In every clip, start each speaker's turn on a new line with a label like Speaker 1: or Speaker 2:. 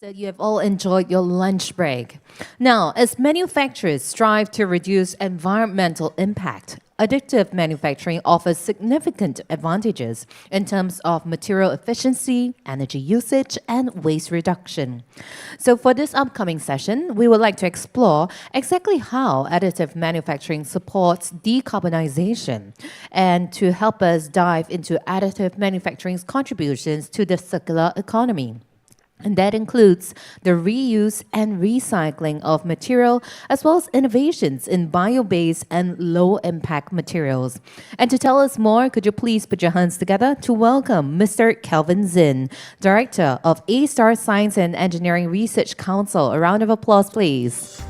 Speaker 1: So you have all enjoyed your lunch break. Now, as manufacturers strive to reduce environmental impact, additive manufacturing offers significant advantages in terms of material efficiency, energy usage, and waste reduction. So for this upcoming session, we would like to explore exactly how additive manufacturing supports decarbonization. And to help us dive into additive manufacturing's contributions to the circular economy. And that includes the reuse and recycling of material, as well as innovations in bio-based and low-impact materials. And to tell us more, could you please put your hands together to welcome Mr. Kelvin Zinn, Director of A-Star Science and Engineering Research Council. A round of applause, please.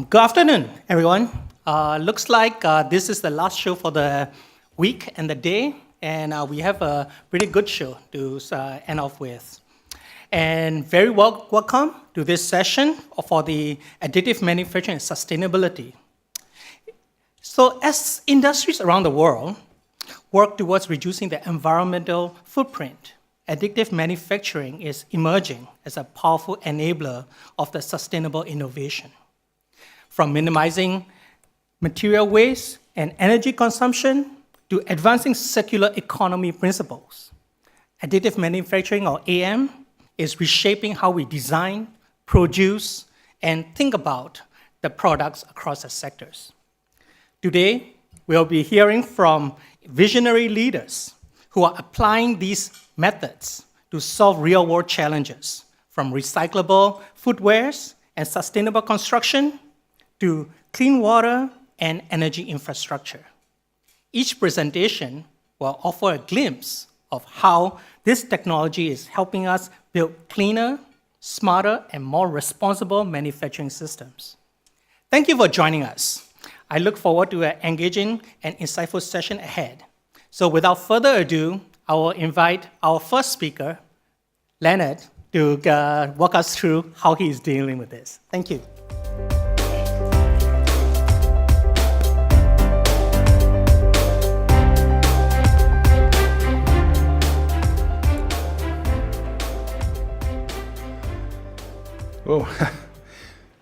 Speaker 2: Good afternoon, everyone. Looks like this is the last show for the week and the day, and we have a pretty good show to end off with. And very welcome to this session for the additive manufacturing and sustainability. So as industries around the world work towards reducing the environmental footprint, additive manufacturing is emerging as a powerful enabler of the sustainable innovation. From minimizing material waste and energy consumption to advancing circular economy principles. Additive manufacturing, or AM, is reshaping how we design, produce, and think about the products across the sectors. Today, we'll be hearing from visionary leaders who are applying these methods to solve real-world challenges, from recyclable footwears and sustainable construction to clean water and energy infrastructure. Each presentation will offer a glimpse of how this technology is helping us build cleaner, smarter, and more responsible manufacturing systems. Thank you for joining us. I look forward to an engaging and insightful session ahead. So without further ado, I will invite our first speaker, Leonard, to walk us through how he is dealing with this. Thank you.
Speaker 3: Oh,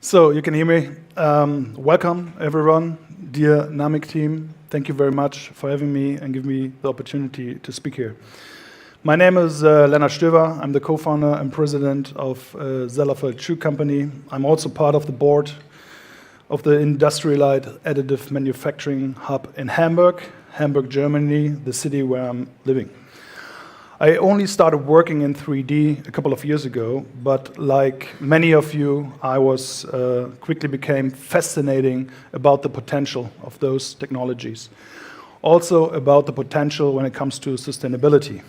Speaker 3: so you can hear me. Welcome, everyone. Dear NAMIC team, thank you very much for having me and giving me the opportunity to speak here. My name is Lennart Stöver. I'm the co-founder and president of Zellerfeld Shoe Company. I'm also part of the board of the Industrialized Additive Manufacturing Hub in Hamburg, Germany, the city where I'm living. I only started working in 3D a couple of years ago, but like many of you, I was quickly became fascinating about the potential of those technologies. Also about the potential when it comes to sustainability.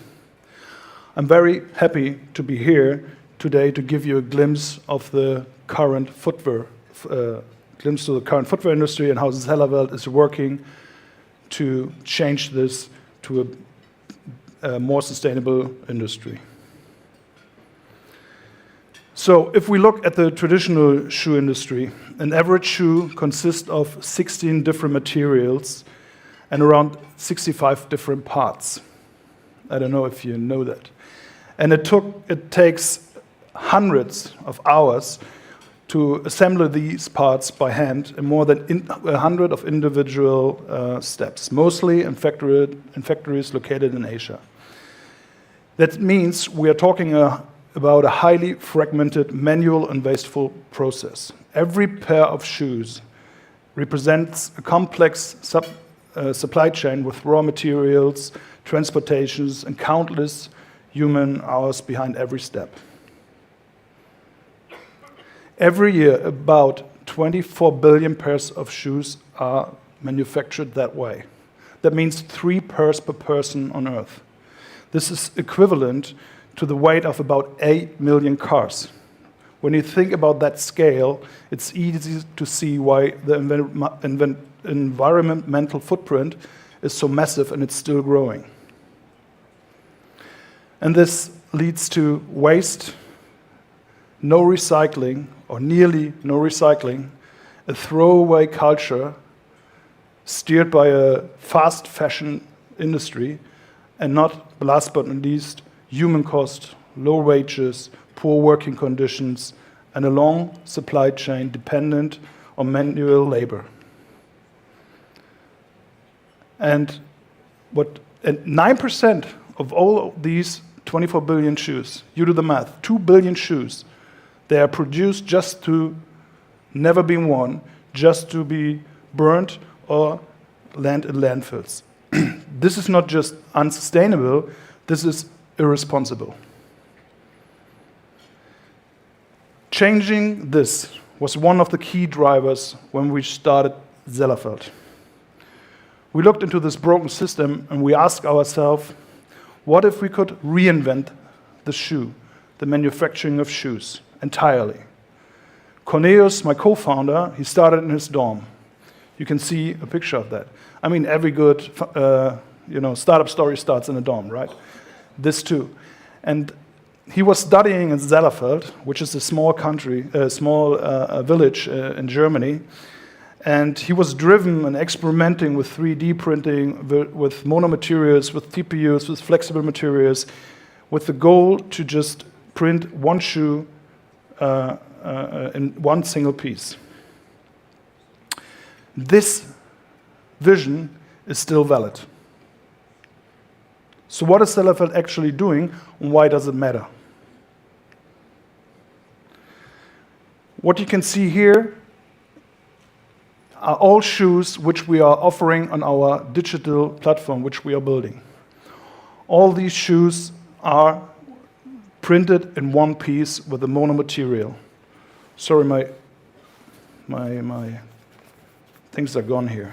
Speaker 3: I'm very happy to be here today to give you a glimpse of the current footwear, industry and how Zellerfeld is working to change this to a more sustainable industry. So if we look at the traditional shoe industry, an average shoe consists of 16 different materials and around 65 different parts. I don't know if you know that. And it takes hundreds of hours to assemble these parts by hand in more than 100 of individual steps, mostly in factories located in Asia. That means we are talking about a highly fragmented, manual and wasteful process. Every pair of shoes represents a complex supply chain with raw materials, transportations, and countless human hours behind every step. Every year, about 24 billion pairs of shoes are manufactured that way. That means 3 pairs per person on Earth. This is equivalent to the weight of about 8 million cars. When you think about that scale, it's easy to see why the environmental footprint is so massive and it's still growing. And this leads to waste, no recycling or nearly no recycling, a throwaway culture steered by a fast fashion industry, and not, last but not least, human cost, low wages, poor working conditions, and a long supply chain dependent on manual labor. And 9% of all these 24 billion shoes, you do the math, 2 billion shoes, they are produced just to never be worn, just to be burnt or land in landfills. This is not just unsustainable, this is irresponsible. Changing this was one of the key drivers when we started Zellerfeld. We looked into this broken system and we asked ourselves, what if we could reinvent the shoe, the manufacturing of shoes, entirely? Cornelius, my co-founder, he started in his dorm. You can see a picture of that. I mean, every good startup story starts in a dorm, right? This too. And he was studying in Zellerfeld, which is a small village in Germany. And he was driven and experimenting with 3D printing, with monomaterials, with TPUs, with flexible materials, with the goal to just print one shoe in one single piece. This vision is still valid. So what is Zellerfeld actually doing, and why does it matter? What you can see here are all shoes which we are offering on our digital platform, which we are building. All these shoes are printed in one piece with a monomaterial. Sorry, my things are gone here.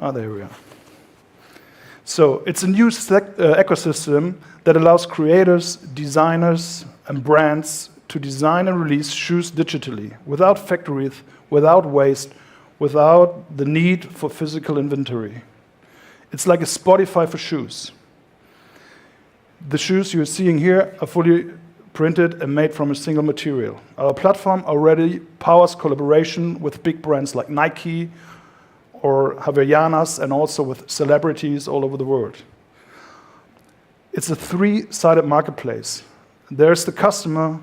Speaker 3: Ah, there we are. So it's a new ecosystem that allows creators, designers, and brands to design and release shoes digitally, without factories, without waste, without the need for physical inventory. It's like a Spotify for shoes. The shoes you're seeing here are fully printed and made from a single material. Our platform already powers collaboration with big brands like Nike or Havaianas, and also with celebrities all over the world. It's a three-sided marketplace. There's the customer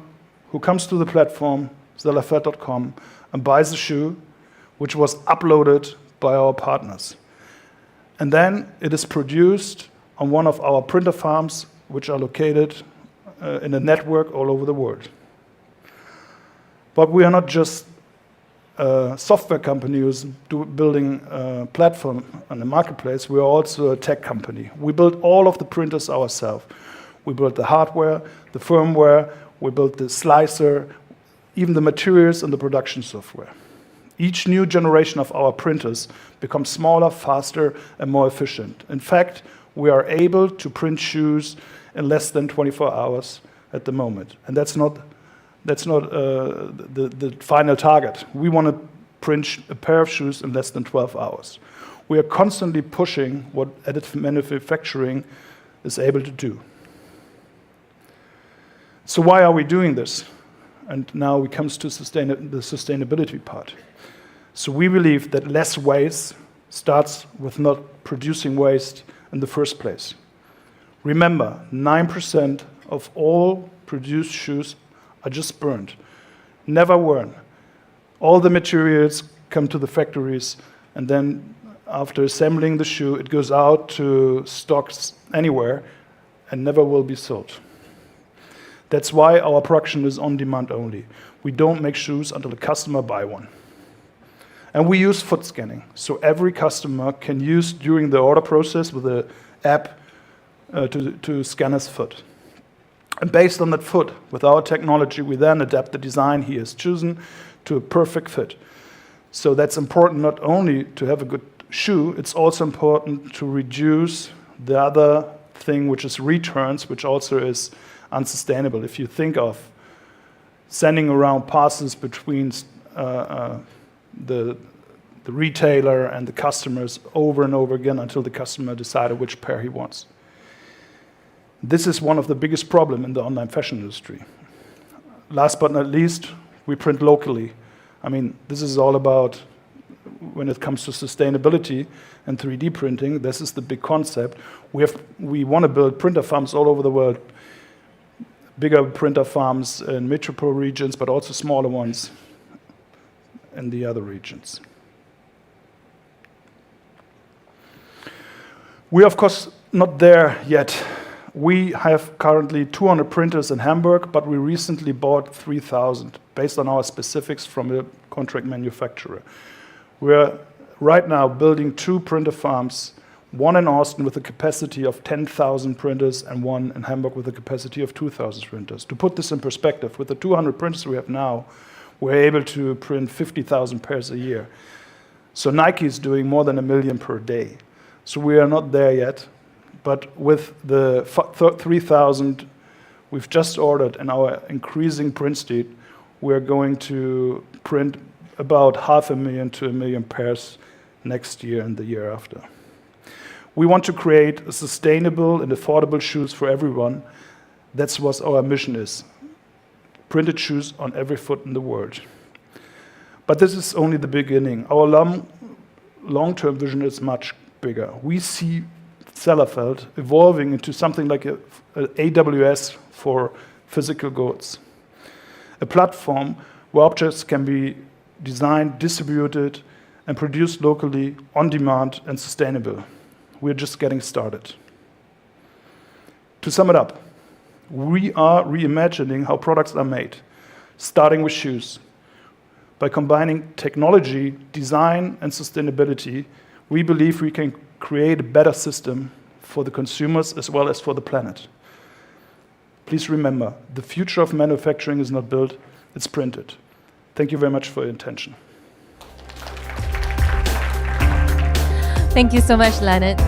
Speaker 3: who comes to the platform, zellerfeld.com, and buys the shoe, which was uploaded by our partners. And then it is produced on one of our printer farms, which are located in a network all over the world. But we are not just a software company who's building a platform on the marketplace. We are also a tech company. We build all of the printers ourselves. We build the hardware, the firmware, we build the slicer, even the materials and the production software. Each new generation of our printers becomes smaller, faster, and more efficient. In fact, we are able to print shoes in less than 24 hours at the moment. And that's not the final target. We want to print a pair of shoes in less than 12 hours. We are constantly pushing what additive manufacturing is able to do. So why are we doing this? And now we come to the sustainability part. So we believe that less waste starts with not producing waste in the first place. Remember, 9% of all produced shoes are just burned, never worn. All the materials come to the factories, and then after assembling the shoe, it goes out to stocks anywhere and never will be sold. That's why our production is on demand only. We don't make shoes until the customer buy one. And we use foot scanning, so every customer can use during the order process with an app to scan his foot. And based on that foot, with our technology, we then adapt the design he has chosen to a perfect fit. So that's important not only to have a good shoe, it's also important to reduce the other thing, which is returns, which also is unsustainable. If you think of sending around parcels between the retailer and the customers over and over again until the customer decided which pair he wants. This is one of the biggest problems in the online fashion industry. Last but not least, We print locally. I mean, this is all about, when it comes to sustainability and 3D printing, this is the big concept. We want to build printer farms all over the world, bigger printer farms in metropole regions, but also smaller ones in the other regions. We are, of course, not there yet. We have currently 200 printers in Hamburg, but we recently bought 3,000 based on our specifics from a contract manufacturer. We're right now building 2 printer farms, one in Austin with a capacity of 10,000 printers and one in Hamburg with a capacity of 2,000 printers. To put this in perspective, with the 200 printers we have now, we're able to print 50,000 pairs a year. So Nike is doing more than 1 million per day. So we are not there yet, but with the 3,000 we've just ordered and our increasing print speed, we're going to print about 500,000 to 1 million pairs next year and the year after. We want to create a sustainable and affordable shoes for everyone. That's what our mission is. Printed shoes on every foot in the world. But this is only the beginning. Our long-term vision is much bigger. We see Zellerfeld evolving into something like a AWS for physical goods. A platform where objects can be designed, distributed, and produced locally, on demand, and sustainable. We're just getting started. To sum it up, we are reimagining how products are made, starting with shoes. By combining technology, design, and sustainability, we believe we can create a better system for the consumers as well as for the planet. Please remember, the future of manufacturing is not built, it's printed. Thank you very much for your attention.
Speaker 1: Thank you so much, Leonard.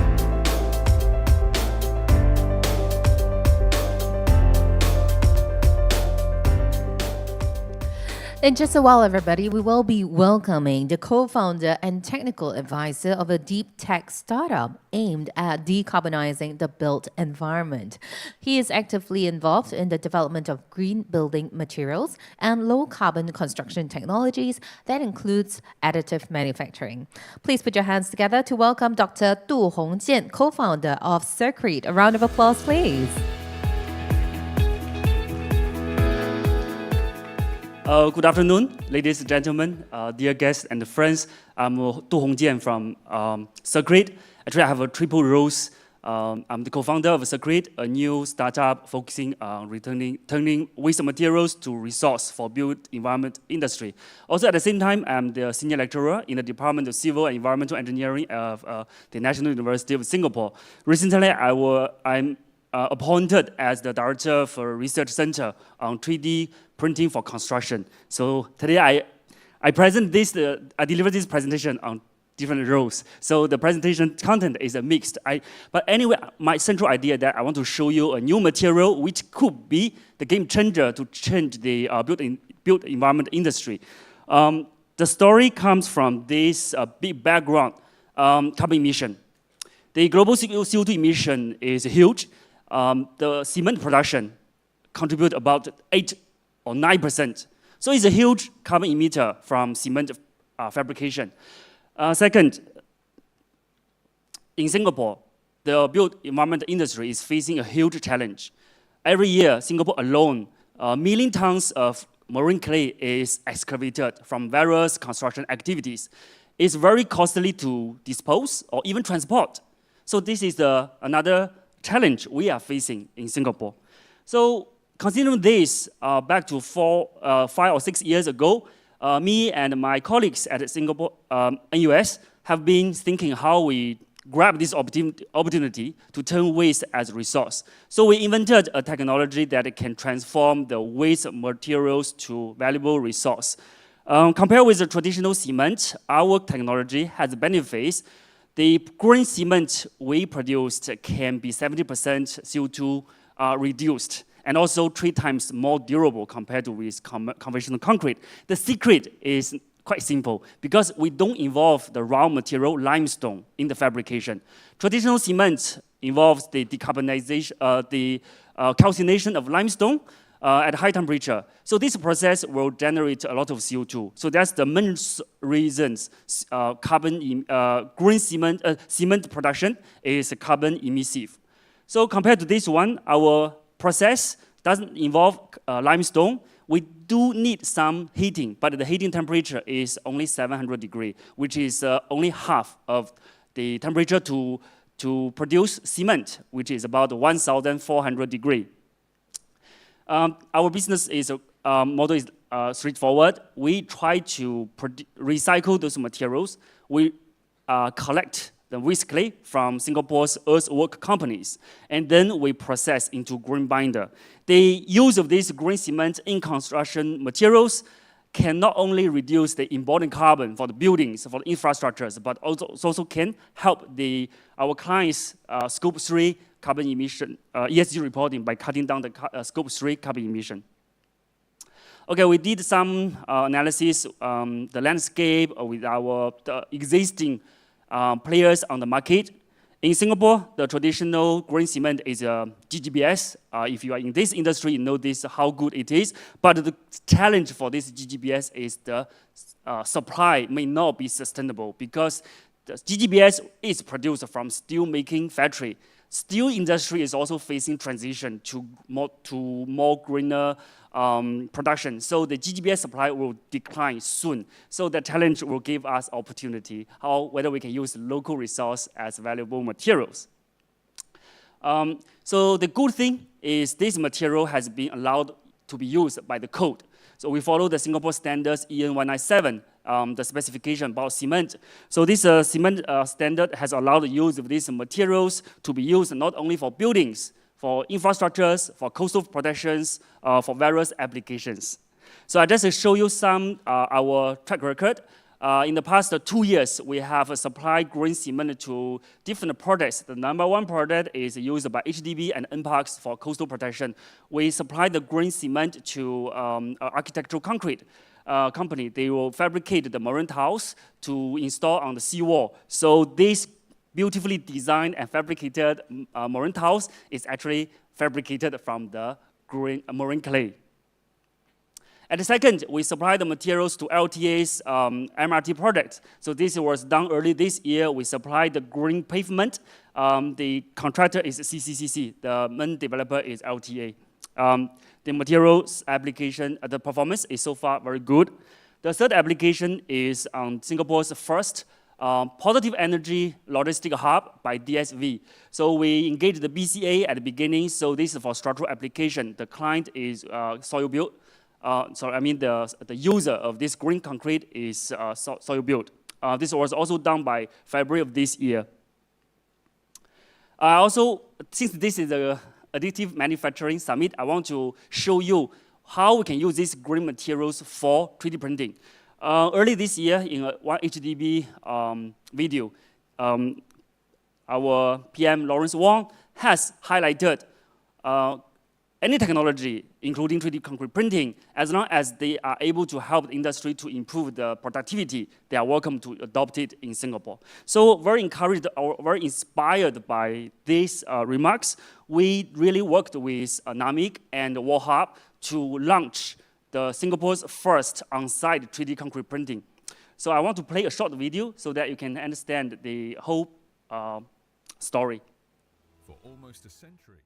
Speaker 1: In just a while, everybody, we will be welcoming the co-founder and technical advisor of a deep tech startup aimed at decarbonizing the built environment. He is actively involved in the development of green building materials and low-carbon construction technologies that includes additive manufacturing. Please put your hands together to welcome Dr. Du Hongjian, co-founder of Circrete. A round of applause, please.
Speaker 4: Good afternoon, ladies and gentlemen, dear guests and friends. I'm Du Hongjian from Circrete. Actually, I have a triple roles. I'm the co-founder of Circrete, a new startup focusing on turning waste materials to resource for built environment industry. Also, at the same time, I'm the senior lecturer in the Department of Civil and Environmental Engineering of the National University of Singapore. Recently, I'm appointed as the director for Research Center on 3D printing for construction. So today I deliver this presentation on different roles. So the presentation content is a mixed. But anyway, my central idea that I want to show you a new material which could be the game changer to change the built environment industry. The story comes from this big background, carbon emission. The global CO2 emission is huge. The cement production contribute about 8 or 9%. So it's a huge carbon emitter from cement fabrication. Second, in Singapore, the built environment industry is facing a huge challenge. Every year, Singapore alone, 1 million tons of marine clay is excavated from various construction activities. It's very costly to dispose or even transport. So this is another challenge we are facing in Singapore. So considering this, back to 5 or 6 years ago, me and my colleagues at Singapore NUS have been thinking how we grab this opportunity to turn waste as a resource. So we invented a technology that can transform the waste materials to valuable resource. Compared with the traditional cement, our technology has benefits. The green cement we produced can be 70% CO2 reduced, and also 3 times more durable compared to with conventional concrete. The secret is quite simple, because we don't involve the raw material limestone in the fabrication. Traditional cement involves the decarbonization, the calcination of limestone. at high temperature. So this process will generate a lot of CO2. So that's the main reasons green cement production is carbon emissive. So compared to this one, our process doesn't involve limestone. We do need some heating, but the heating temperature is only 700 degrees, which is only half of the temperature to produce cement, which is about 1,400 degrees. Our business model is straightforward. We try to recycle those materials. We collect the waste clay from Singapore's earthwork companies, and then we process into green binder. The use of this green cement in construction materials can not only reduce the embodied carbon for the buildings, for the infrastructures, but also can help our clients' Scope 3 carbon emission, ESG reporting by cutting down the Scope 3 carbon emission. Okay, we did some analysis, the landscape with the existing players on the market. In Singapore, the traditional green cement is GGBS. If you are in this industry, you know how good it is. But the challenge for this GGBS is the supply may not be sustainable because the GGBS is produced from steel making factory. Steel industry is also facing transition to more greener production. So the GGBS supply will decline soon. So the challenge will give us opportunity, whether we can use local resource as valuable materials. So the good thing is this material has been allowed to be used by the code. So we follow the Singapore standards EN 197, the specification about cement. So this cement standard has allowed the use of these materials to be used not only for buildings, for infrastructures, for coastal protections, for various applications. So I just show you some our track record. In the past 2 years, we have supplied green cement to different projects. The #1 project is used by HDB and NParks for coastal protection. We supply the green cement to architectural concrete company. They will fabricate the marine tiles to install on the seawall. So this beautifully designed and fabricated marine tiles is actually fabricated from the marine clay. At the second, we supply the materials to LTA's MRT project. So this was done early this year. We supplied the green pavement. The contractor is CCCC. The main developer is LTA. The materials application, the performance is so far very good. The third application is on Singapore's first positive energy logistic hub by DSV. So we engaged the BCA at the beginning. So this is for structural application. The client is soil built. The user of this green concrete is soil built. This was also done by February of this year. Since this is the Additive Manufacturing Summit, I want to show you how we can use these green materials for 3D printing. Early this year, in one HDB video, our PM Lawrence Wong has highlighted any technology, including 3D concrete printing, as long as they are able to help the industry to improve the productivity, they are welcome to adopt it in Singapore. So very encouraged or very inspired by these remarks, we really worked with NAMIC and WOHUB to launch the Singapore's first on-site 3D concrete printing. So I want to play a short video so that you can understand the whole story.
Speaker 5: For almost a century.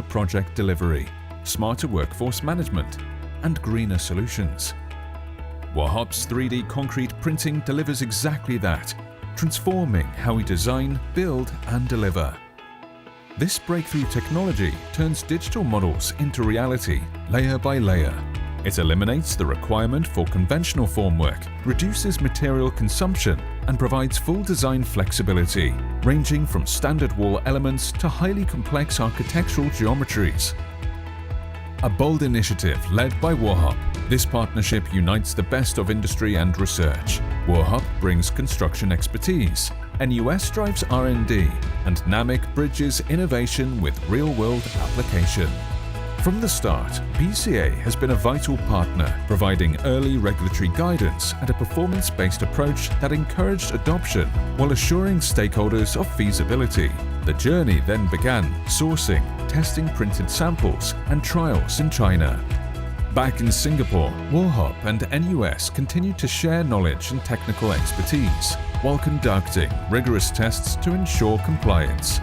Speaker 5: Project delivery, smarter workforce management, and greener solutions. WOHUB's 3D concrete printing delivers exactly that, transforming how we design, build, and deliver. This breakthrough technology turns digital models into reality, layer by layer. It eliminates the requirement for conventional formwork, reduces material consumption, and provides full design flexibility, ranging from standard wall elements to highly complex architectural geometries. A bold initiative led by WOHUB, this partnership unites the best of industry and research. WOHUB brings construction expertise, NUS drives R&D, and NAMIC bridges innovation with real-world application. From the start, BCA has been a vital partner, providing early regulatory guidance and a performance-based approach that encouraged adoption while assuring stakeholders of feasibility. The journey then began sourcing, testing printed samples and trials in China. Back in Singapore, WOHOP and NUS continued to share knowledge and technical expertise while conducting rigorous tests to ensure compliance.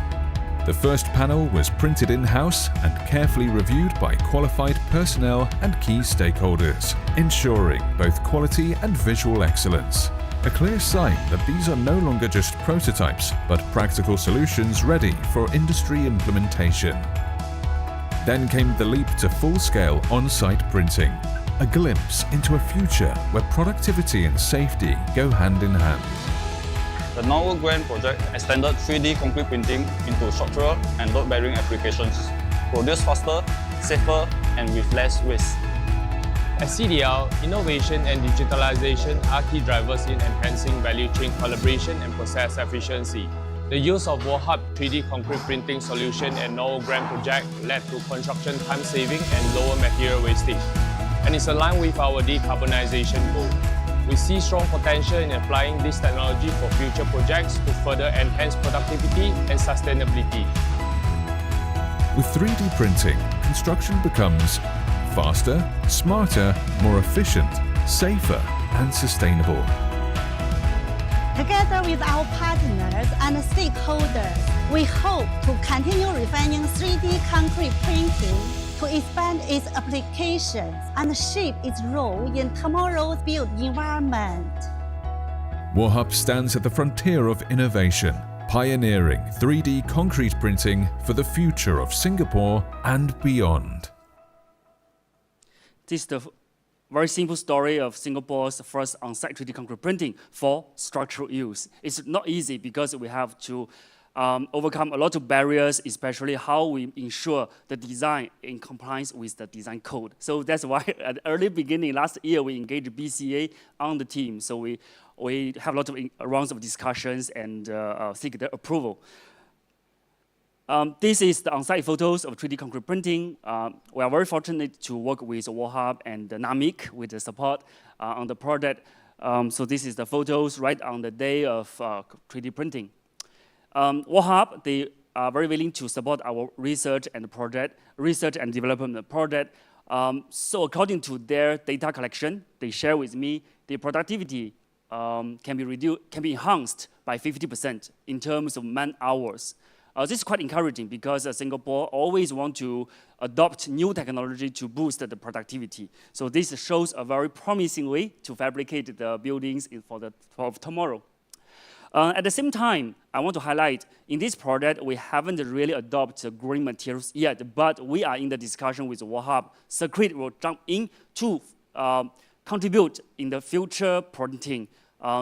Speaker 5: The first panel was printed in-house and carefully reviewed by qualified personnel and key stakeholders, ensuring both quality and visual excellence. A clear sign that these are no longer just prototypes, but practical solutions ready for industry implementation. Then came the leap to full-scale on-site printing, a glimpse into a future where productivity and safety go hand in hand.
Speaker 6: The novel grant project extended 3D concrete printing into structural and load-bearing applications, produced faster, safer, and with less waste.
Speaker 7: At CDL, innovation and digitalization are key drivers in enhancing value chain collaboration and process efficiency. The use of WOHOP 3D concrete printing solution and novel grant project led to construction time saving and lower material wastage, and is aligned with our decarbonization goal. We see strong potential in applying this technology for future projects to further enhance productivity and sustainability.
Speaker 5: With 3D printing, construction becomes faster, smarter, more efficient, safer, and sustainable.
Speaker 8: Together with our partners and stakeholders, we hope to continue refining 3D concrete printing to expand its applications and shape its role in tomorrow's built environment.
Speaker 5: WOHOP stands at the frontier of innovation, pioneering 3D concrete printing for the future of Singapore and beyond.
Speaker 4: This is the very simple story of Singapore's first on-site 3D concrete printing for structural use. It's not easy because we have to overcome a lot of barriers, especially how we ensure the design in compliance with the design code. So that's why at the early beginning last year, we engaged BCA on the team. So we have a lot of rounds of discussions and seek their approval. This is the on-site photos of 3D concrete printing. We are very fortunate to work with WOHOP and NAMIC with the support on the project. So this is the photos right on the day of 3D printing. WOHOP, they are very willing to support our research and development project. So according to their data collection, they share with me the productivity can be enhanced by 50% in terms of man hours. This is quite encouraging because Singapore always wants to adopt new technology to boost the productivity. So this shows a very promising way to fabricate the buildings for tomorrow. At the same time, I want to highlight, in this project, we haven't really adopted green materials yet, but we are in the discussion with WOHOP. Secret will jump in to contribute in the future printing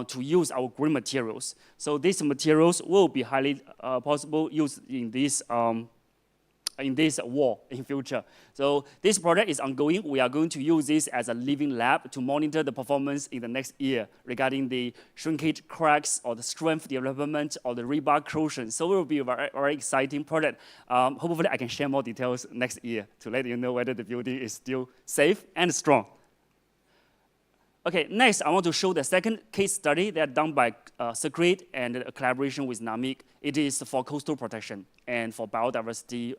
Speaker 4: to use our green materials. So these materials will be highly possible used in this wall in future. So this project is ongoing. We are going to use this as a living lab to monitor the performance in the next year regarding the shrinkage cracks or the strength development or the rebar corrosion. So it will be a very, very exciting project. Hopefully I can share more details next year to let you know whether the building is still safe and strong. Okay, next I want to show the second case study that done by Secret and a collaboration with NAMIC. It is for coastal protection and for biodiversity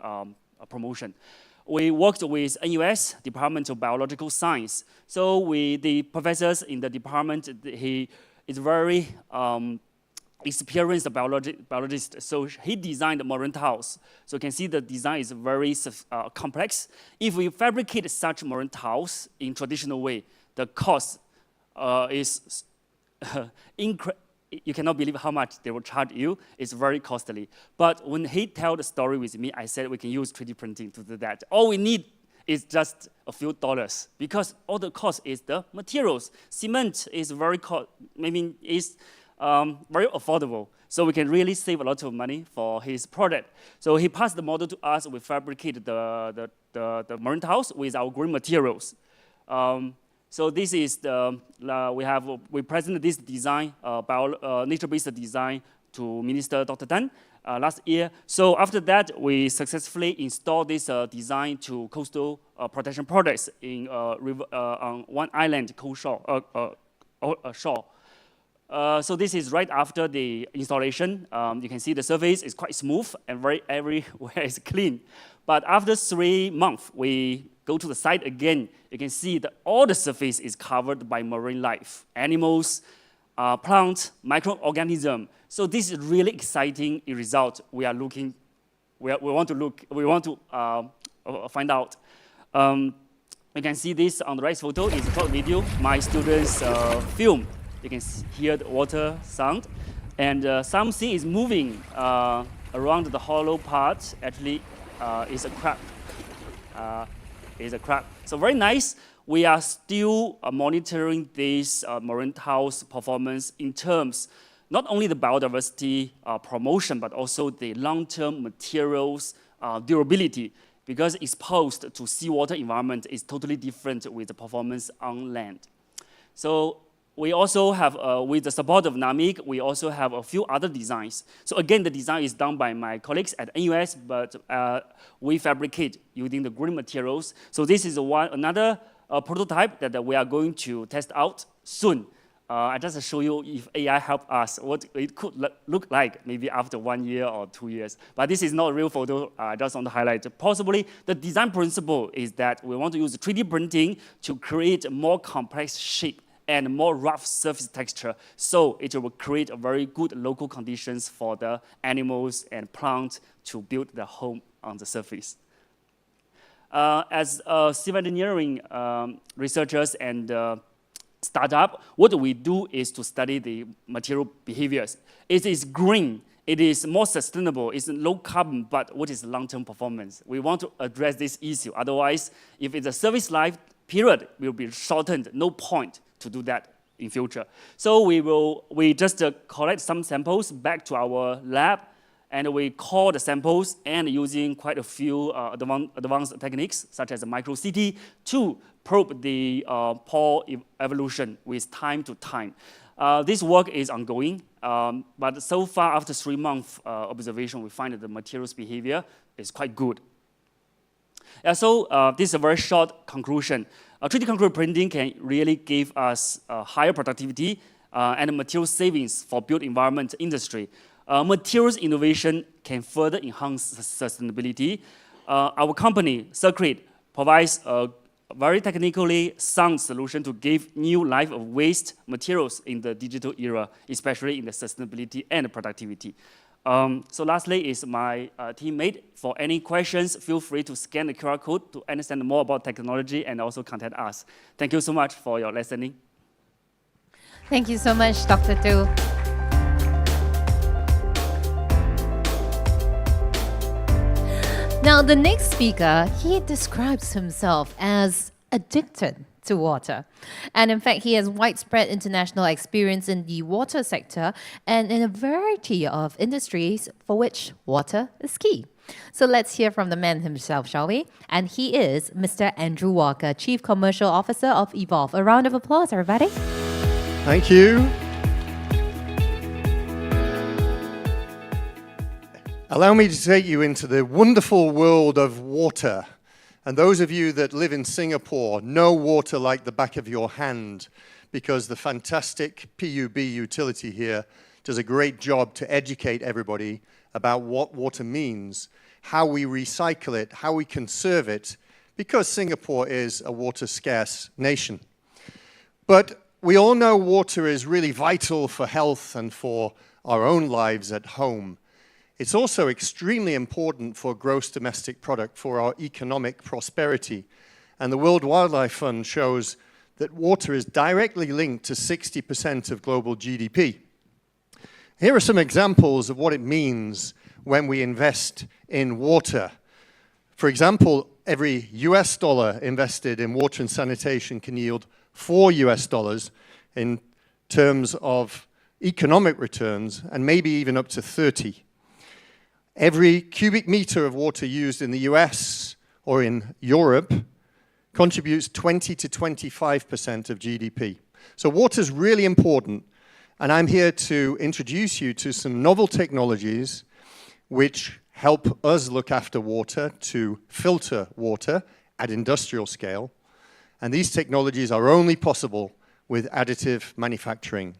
Speaker 4: promotion. We worked with NUS, Department of Biological Science. So the professors in the department, he is very experienced biologist. So he designed the marine tiles. So you can see the design is very complex. If we fabricate such marine tiles in traditional way, the cost is you cannot believe how much they will charge you. It's very costly. But when he told the story with me, I said we can use 3D printing to do that. All we need is just a few dollars because all the cost is the materials. Cement is very very affordable. So we can really save a lot of money for his project. So he passed the model to us. We fabricated the marine tiles with our green materials. So this is we presented this design, nature-based design to Minister Dr. Tan. last year. So after that, we successfully installed this design to coastal protection products in on one island, shore. So this is right after the installation. You can see the surface is quite smooth and everywhere is clean. But after 3 months, we go to the site again. You can see that all the surface is covered by marine life, animals, plants, microorganisms. So this is really exciting result. We want to find out. You can see this on the right photo. It's a short video. My students film. You can hear the water sound, and something is moving around the hollow part. Actually, is a crab. So very nice. We are still monitoring this marine towel's performance in terms not only the biodiversity promotion, but also the long-term materials durability, because exposed to seawater environment is totally different with the performance on land. So we also have, with the support of NAMIC, we also have a few other designs. So again, the design is done by my colleagues at NUS, but we fabricate using the green materials. So this is another prototype that we are going to test out soon. I just show you if AI helped us, what it could look like maybe after 1 year or 2 years. But this is not a real photo. I just want to highlight. Possibly the design principle is that we want to use 3D printing to create a more complex shape and more rough surface texture, so it will create a very good local conditions for the animals and plants to build their home on the surface. As civil engineering researchers and startup, what we do is to study the material behaviors. It is green, it is more sustainable, it's low carbon, but what is long-term performance? We want to address this issue. Otherwise, if it's a service life period will be shortened, no point to do that in future. So we just collect some samples back to our lab, and we call the samples and using quite a few advanced techniques such as micro-CT to probe the pore evolution with time to time. This work is ongoing, but so far after 3 months observation, we find that the materials behavior is quite good. So this is a very short conclusion. 3D concrete printing can really give us higher productivity and material savings for built environment industry. Materials innovation can further enhance sustainability. Our company, Circuit, provides a very technically sound solution to give new life of waste materials in the digital era, especially in the sustainability and productivity. So lastly is my teammate. For any questions, feel free to scan the QR code to understand more about technology and also contact us. Thank you so much for your listening.
Speaker 1: Thank you so much, Dr. Tu. Now, the next speaker, he describes himself as addicted to water. And in fact, he has widespread international experience in the water sector and in a variety of industries for which water is key. So let's hear from the man himself, shall we? And he is Mr. Andrew Walker, Chief Commercial Officer of Evolve. A round of applause, everybody.
Speaker 9: Thank you. Allow me to take you into the wonderful world of water. And those of you that live in Singapore know water like the back of your hand, because the fantastic PUB utility here does a great job to educate everybody about what water means, how we recycle it, how we conserve it, because Singapore is a water-scarce nation. But we all know water is really vital for health and for our own lives at home. It's also extremely important for gross domestic product, for our economic prosperity. And the World Wildlife Fund shows that water is directly linked to 60% of global GDP. Here are some examples of what it means when we invest in water. For example, every US dollar invested in water and sanitation can yield $4 in terms of economic returns, and maybe even up to 30. Every cubic meter of water used in the US or in Europe contributes 20 to 25% of GDP. So water is really important, and I'm here to introduce you to some novel technologies which help us look after water to filter water at industrial scale. And these technologies are only possible with additive manufacturing.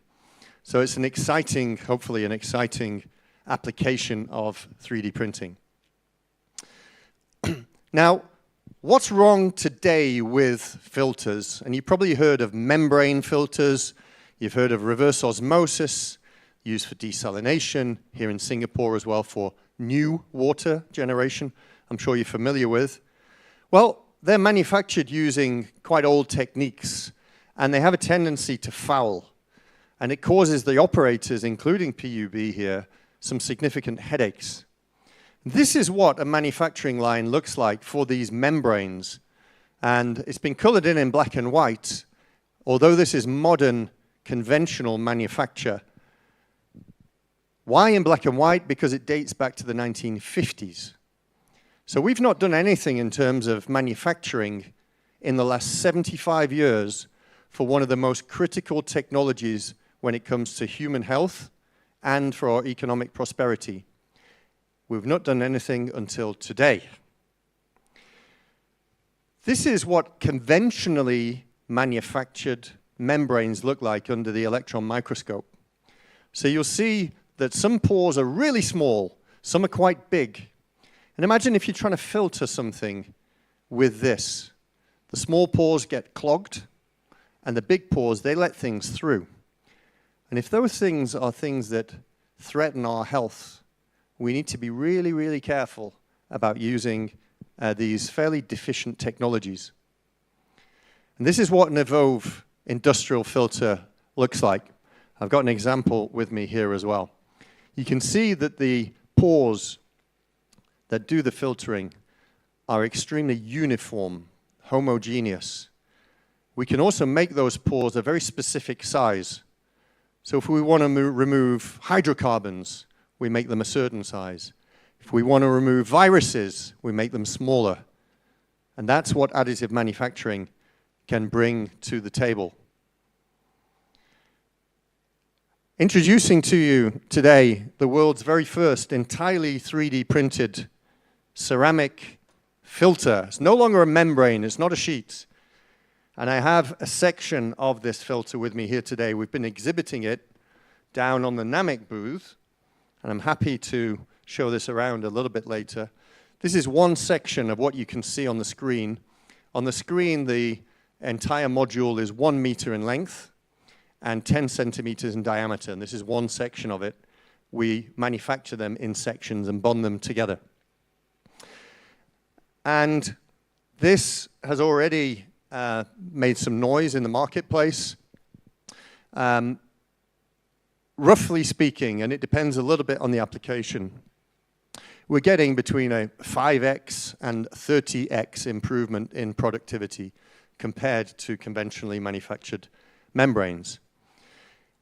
Speaker 9: So it's an exciting, hopefully an exciting application of 3D printing. Now, what's wrong today with filters? And you've probably heard of membrane filters, you've heard of reverse osmosis, used for desalination, here in Singapore as well for new water generation, I'm sure you're familiar with. Well, they're manufactured using quite old techniques, and they have a tendency to foul. And it causes the operators, including PUB here, some significant headaches. This is what a manufacturing line looks like for these membranes. And it's been colored in black and white. Although this is modern, conventional manufacture. Why in black and white? Because it dates back to the 1950s. So we've not done anything in terms of manufacturing in the last 75 years for one of the most critical technologies when it comes to human health and for our economic prosperity. We've not done anything until today. This is what conventionally manufactured membranes look like under the electron microscope. So you'll see that some pores are really small, some are quite big. And imagine if you're trying to filter something with this. The small pores get clogged, and the big pores, they let things through. And if those things are things that threaten our health, we need to be really, really careful about using these fairly deficient technologies. And this is what an Evolve industrial filter looks like. I've got an example with me here as well. You can see that the pores that do the filtering are extremely uniform, homogeneous. We can also make those pores a very specific size. So if we want to remove hydrocarbons, we make them a certain size. If we want to remove viruses, we make them smaller. And that's what additive manufacturing can bring to the table. Introducing to you today the world's very first entirely 3D printed ceramic filter. It's no longer a membrane, it's not a sheet. And I have a section of this filter with me here today. We've been exhibiting it down on the NAMIC booth, and I'm happy to show this around a little bit later. This is one section of what you can see on the screen. On the screen, the entire module is 1 meter in length and 10 centimeters in diameter, and this is one section of it. We manufacture them in sections and bond them together. And this has already made some noise in the marketplace. Roughly speaking, and it depends a little bit on the application, we're getting between a 5x and 30x improvement in productivity compared to conventionally manufactured membranes.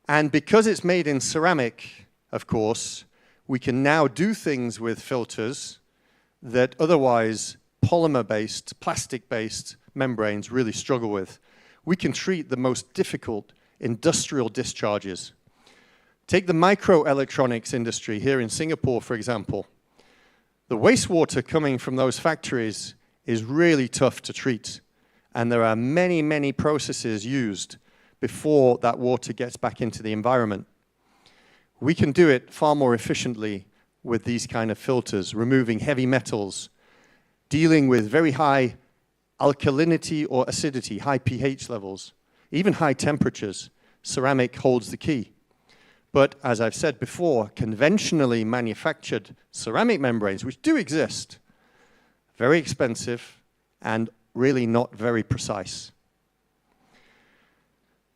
Speaker 9: And because it's made in ceramic, of course, we can now do things with filters that otherwise polymer-based, plastic-based membranes really struggle with. We can treat the most difficult industrial discharges. Take the microelectronics industry here in Singapore, for example. The wastewater coming from those factories is really tough to treat. And there are many, many processes used before that water gets back into the environment. We can do it far more efficiently with these kind of filters, removing heavy metals, dealing with very high alkalinity or acidity, high pH levels, even high temperatures. Ceramic holds the key. But as I've said before, conventionally manufactured ceramic membranes, which do exist, very expensive and really not very precise.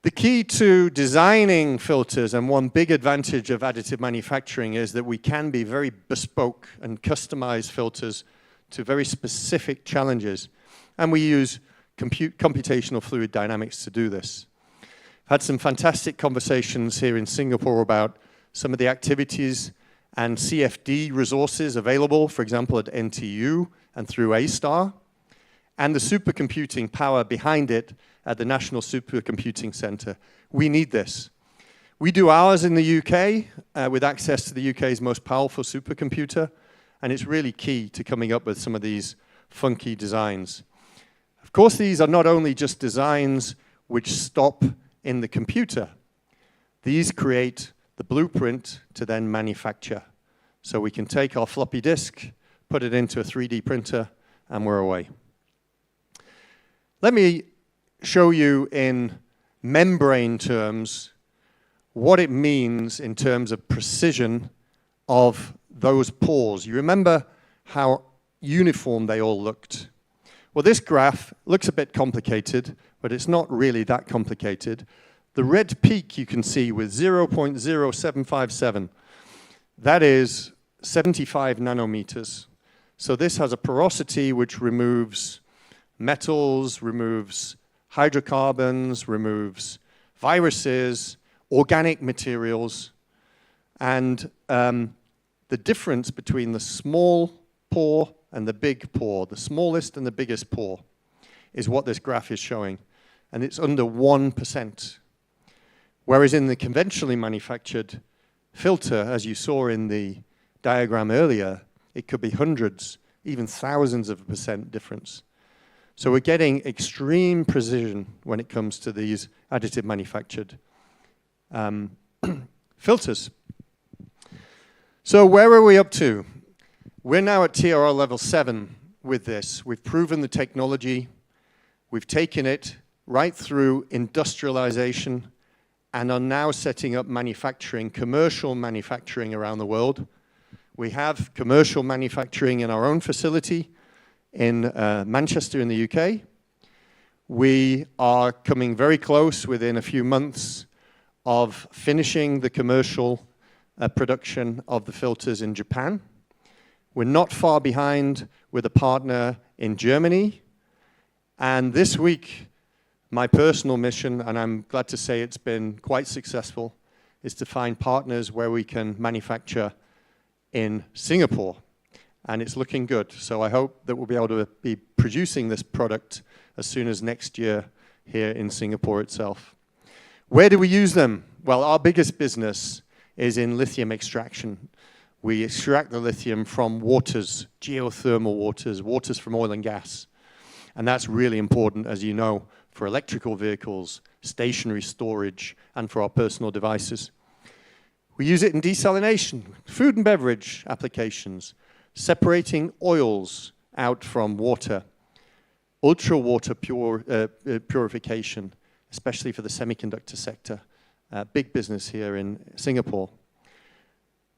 Speaker 9: The key to designing filters, and one big advantage of additive manufacturing, is that we can be very bespoke and customize filters to very specific challenges. And we use computational fluid dynamics to do this. I've had some fantastic conversations here in Singapore about some of the activities and CFD resources available, for example, at NTU and through A-STAR, and the supercomputing power behind it at the National Supercomputing Center. We need this. We do ours in the UK with access to the UK's most powerful supercomputer, and it's really key to coming up with some of these funky designs. Of course, these are not only just designs which stop in the computer. These create the blueprint to then manufacture. So we can take our floppy disk, put it into a 3D printer, and we're away. Let me show you in membrane terms what it means in terms of precision of those pores. You remember how uniform they all looked. Well, this graph looks a bit complicated, but it's not really that complicated. The red peak you can see with 0.0757, that is 75 nanometers. So this has a porosity which removes metals, removes hydrocarbons, removes viruses, organic materials, and the difference between the small pore and the big pore, the smallest and the biggest pore, is what this graph is showing. And it's under 1%. Whereas in the conventionally manufactured filter, as you saw in the diagram earlier, it could be hundreds, even thousands of % difference. So we're getting extreme precision when it comes to these additive manufactured filters. So where are we up to? We're now at TRL level 7 with this. We've proven the technology. We've taken it right through industrialization and are now setting up manufacturing, commercial manufacturing around the world. We have commercial manufacturing in our own facility in Manchester in the UK. We are coming very close within a few months of finishing the commercial production of the filters in Japan. We're not far behind with a partner in Germany. And this week, my personal mission, and I'm glad to say it's been quite successful, is to find partners where we can manufacture in Singapore. And it's looking good. So I hope that we'll be able to be producing this product as soon as next year here in Singapore itself. Where do we use them? Well, our biggest business is in lithium extraction. We extract the lithium from waters, geothermal waters, waters from oil and gas. And that's really important, as you know, for electrical vehicles, stationary storage, and for our personal devices. We use it in desalination, food and beverage applications, separating oils out from water, ultra-water purification, especially for the semiconductor sector. Big business here in Singapore.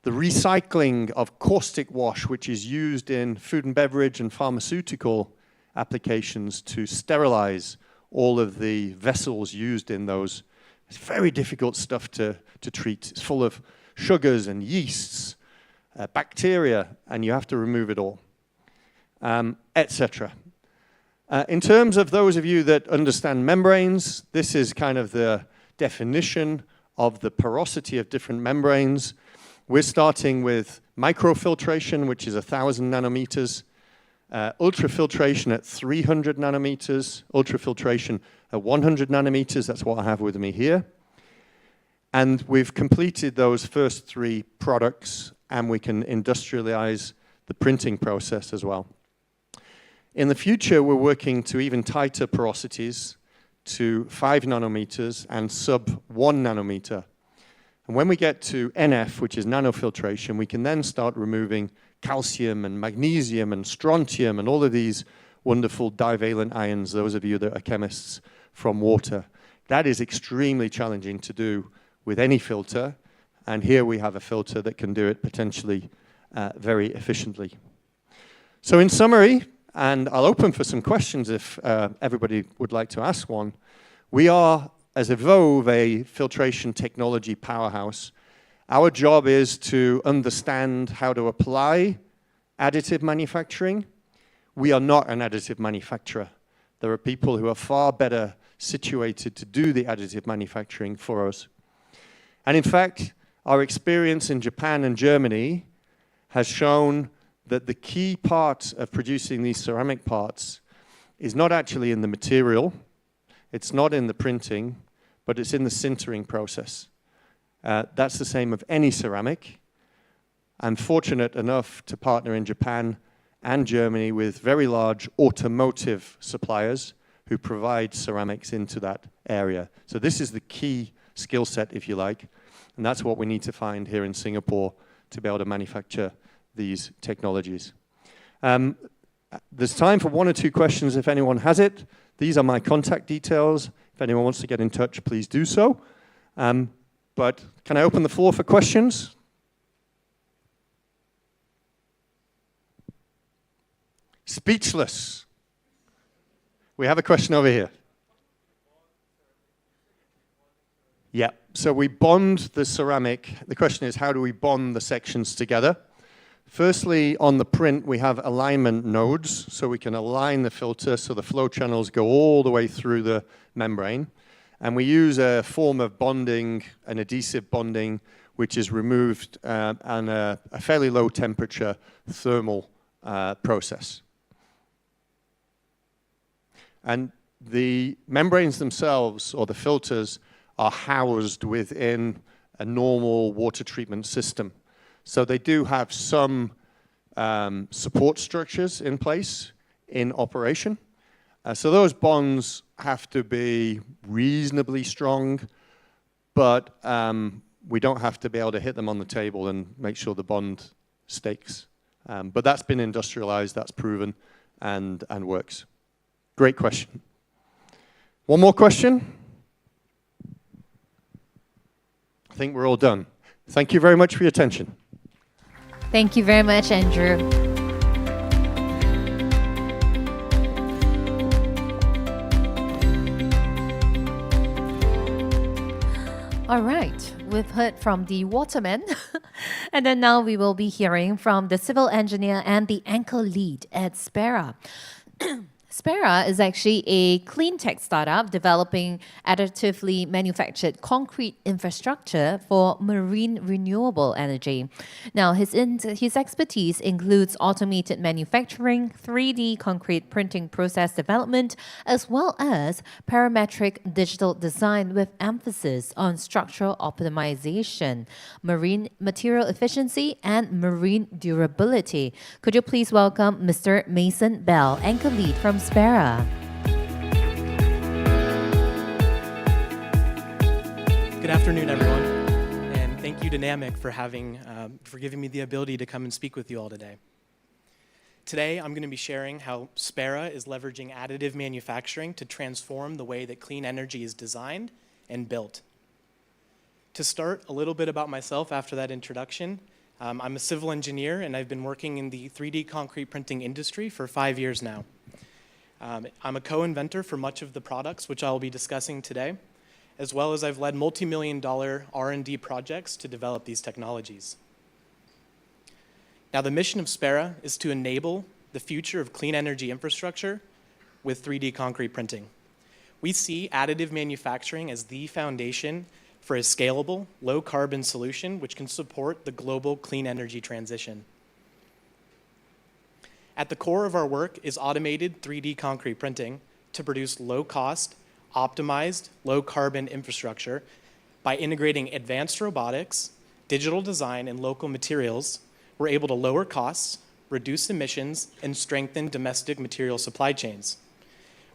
Speaker 9: The recycling of caustic wash, which is used in food and beverage and pharmaceutical applications to sterilize all of the vessels used in those. It's very difficult stuff to treat. It's full of sugars and yeasts, bacteria, and you have to remove it all, etc. In terms of those of you that understand membranes, this is kind of the definition of the porosity of different membranes. We're starting with microfiltration, which is 1,000 nanometers, ultrafiltration at 300 nanometers, ultrafiltration at 100 nanometers, that's what I have with me here. And we've completed those first 3 products, and we can industrialize the printing process as well. In the future, we're working to even tighter porosities, to 5 nanometers and sub 1 nanometer. And when we get to NF, which is nanofiltration, we can then start removing calcium and magnesium and strontium and all of these wonderful divalent ions, those of you that are chemists, from water. That is extremely challenging to do with any filter, and here we have a filter that can do it potentially very efficiently. So in summary, and I'll open for some questions if everybody would like to ask one, we are, as Evolve, a filtration technology powerhouse. Our job is to understand how to apply additive manufacturing. We are not an additive manufacturer. There are people who are far better situated to do the additive manufacturing for us. And in fact, our experience in Japan and Germany has shown that the key part of producing these ceramic parts is not actually in the material, it's not in the printing, but it's in the sintering process. That's the same of any ceramic. I'm fortunate enough to partner in Japan and Germany with very large automotive suppliers who provide ceramics into that area. So this is the key skill set, if you like, and that's what we need to find here in Singapore to be able to manufacture these technologies. There's time for 1 or 2 questions if anyone has it. These are my contact details. If anyone wants to get in touch, please do so. But can I open the floor for questions? Speechless. We have a question over here. Yeah, so we bond the ceramic. The question is, how do we bond the sections together? Firstly, on the print, we have alignment nodes, so we can align the filter so the flow channels go all the way through the membrane. And we use a form of bonding, an adhesive bonding, which is removed on a fairly low temperature thermal process. And the membranes themselves, or the filters, are housed within a normal water treatment system. So they do have some support structures in place in operation. So those bonds have to be reasonably strong, but we don't have to be able to hit them on the table and make sure the bond stakes. But that's been industrialized, that's proven, and works. Great question. One more question? I think we're all done. Thank you very much for your attention.
Speaker 1: Thank you very much, Andrew. All right, we've heard from the waterman, and then now we will be hearing from the civil engineer and the anchor lead at Spera. Spera is actually a clean tech startup developing additively manufactured concrete infrastructure for marine renewable energy. Now, his expertise includes automated manufacturing, 3D concrete printing process development, as well as parametric digital design with emphasis on structural optimization, marine material efficiency, and marine durability. Could you please welcome Mr. Mason Bell, anchor lead from Spera.
Speaker 10: Good afternoon, everyone, and thank you to NAMIC for giving me the ability to come and speak with you all today. Today, I'm going to be sharing how Spera is leveraging additive manufacturing to transform the way that clean energy is designed and built. To start, a little bit about myself after that introduction. I'm a civil engineer, and I've been working in the 3D concrete printing industry for 5 years now. I'm a co-inventor for much of the products which I'll be discussing today, as well as I've led multi-million-dollar R&D projects to develop these technologies. Now, the mission of Spera is to enable the future of clean energy infrastructure with 3D concrete printing. We see additive manufacturing as the foundation for a scalable, low-carbon solution which can support the global clean energy transition. At the core of our work is automated 3D concrete printing to produce low-cost, optimized, low-carbon infrastructure by integrating advanced robotics, digital design, and local materials. We're able to lower costs, reduce emissions, and strengthen domestic material supply chains.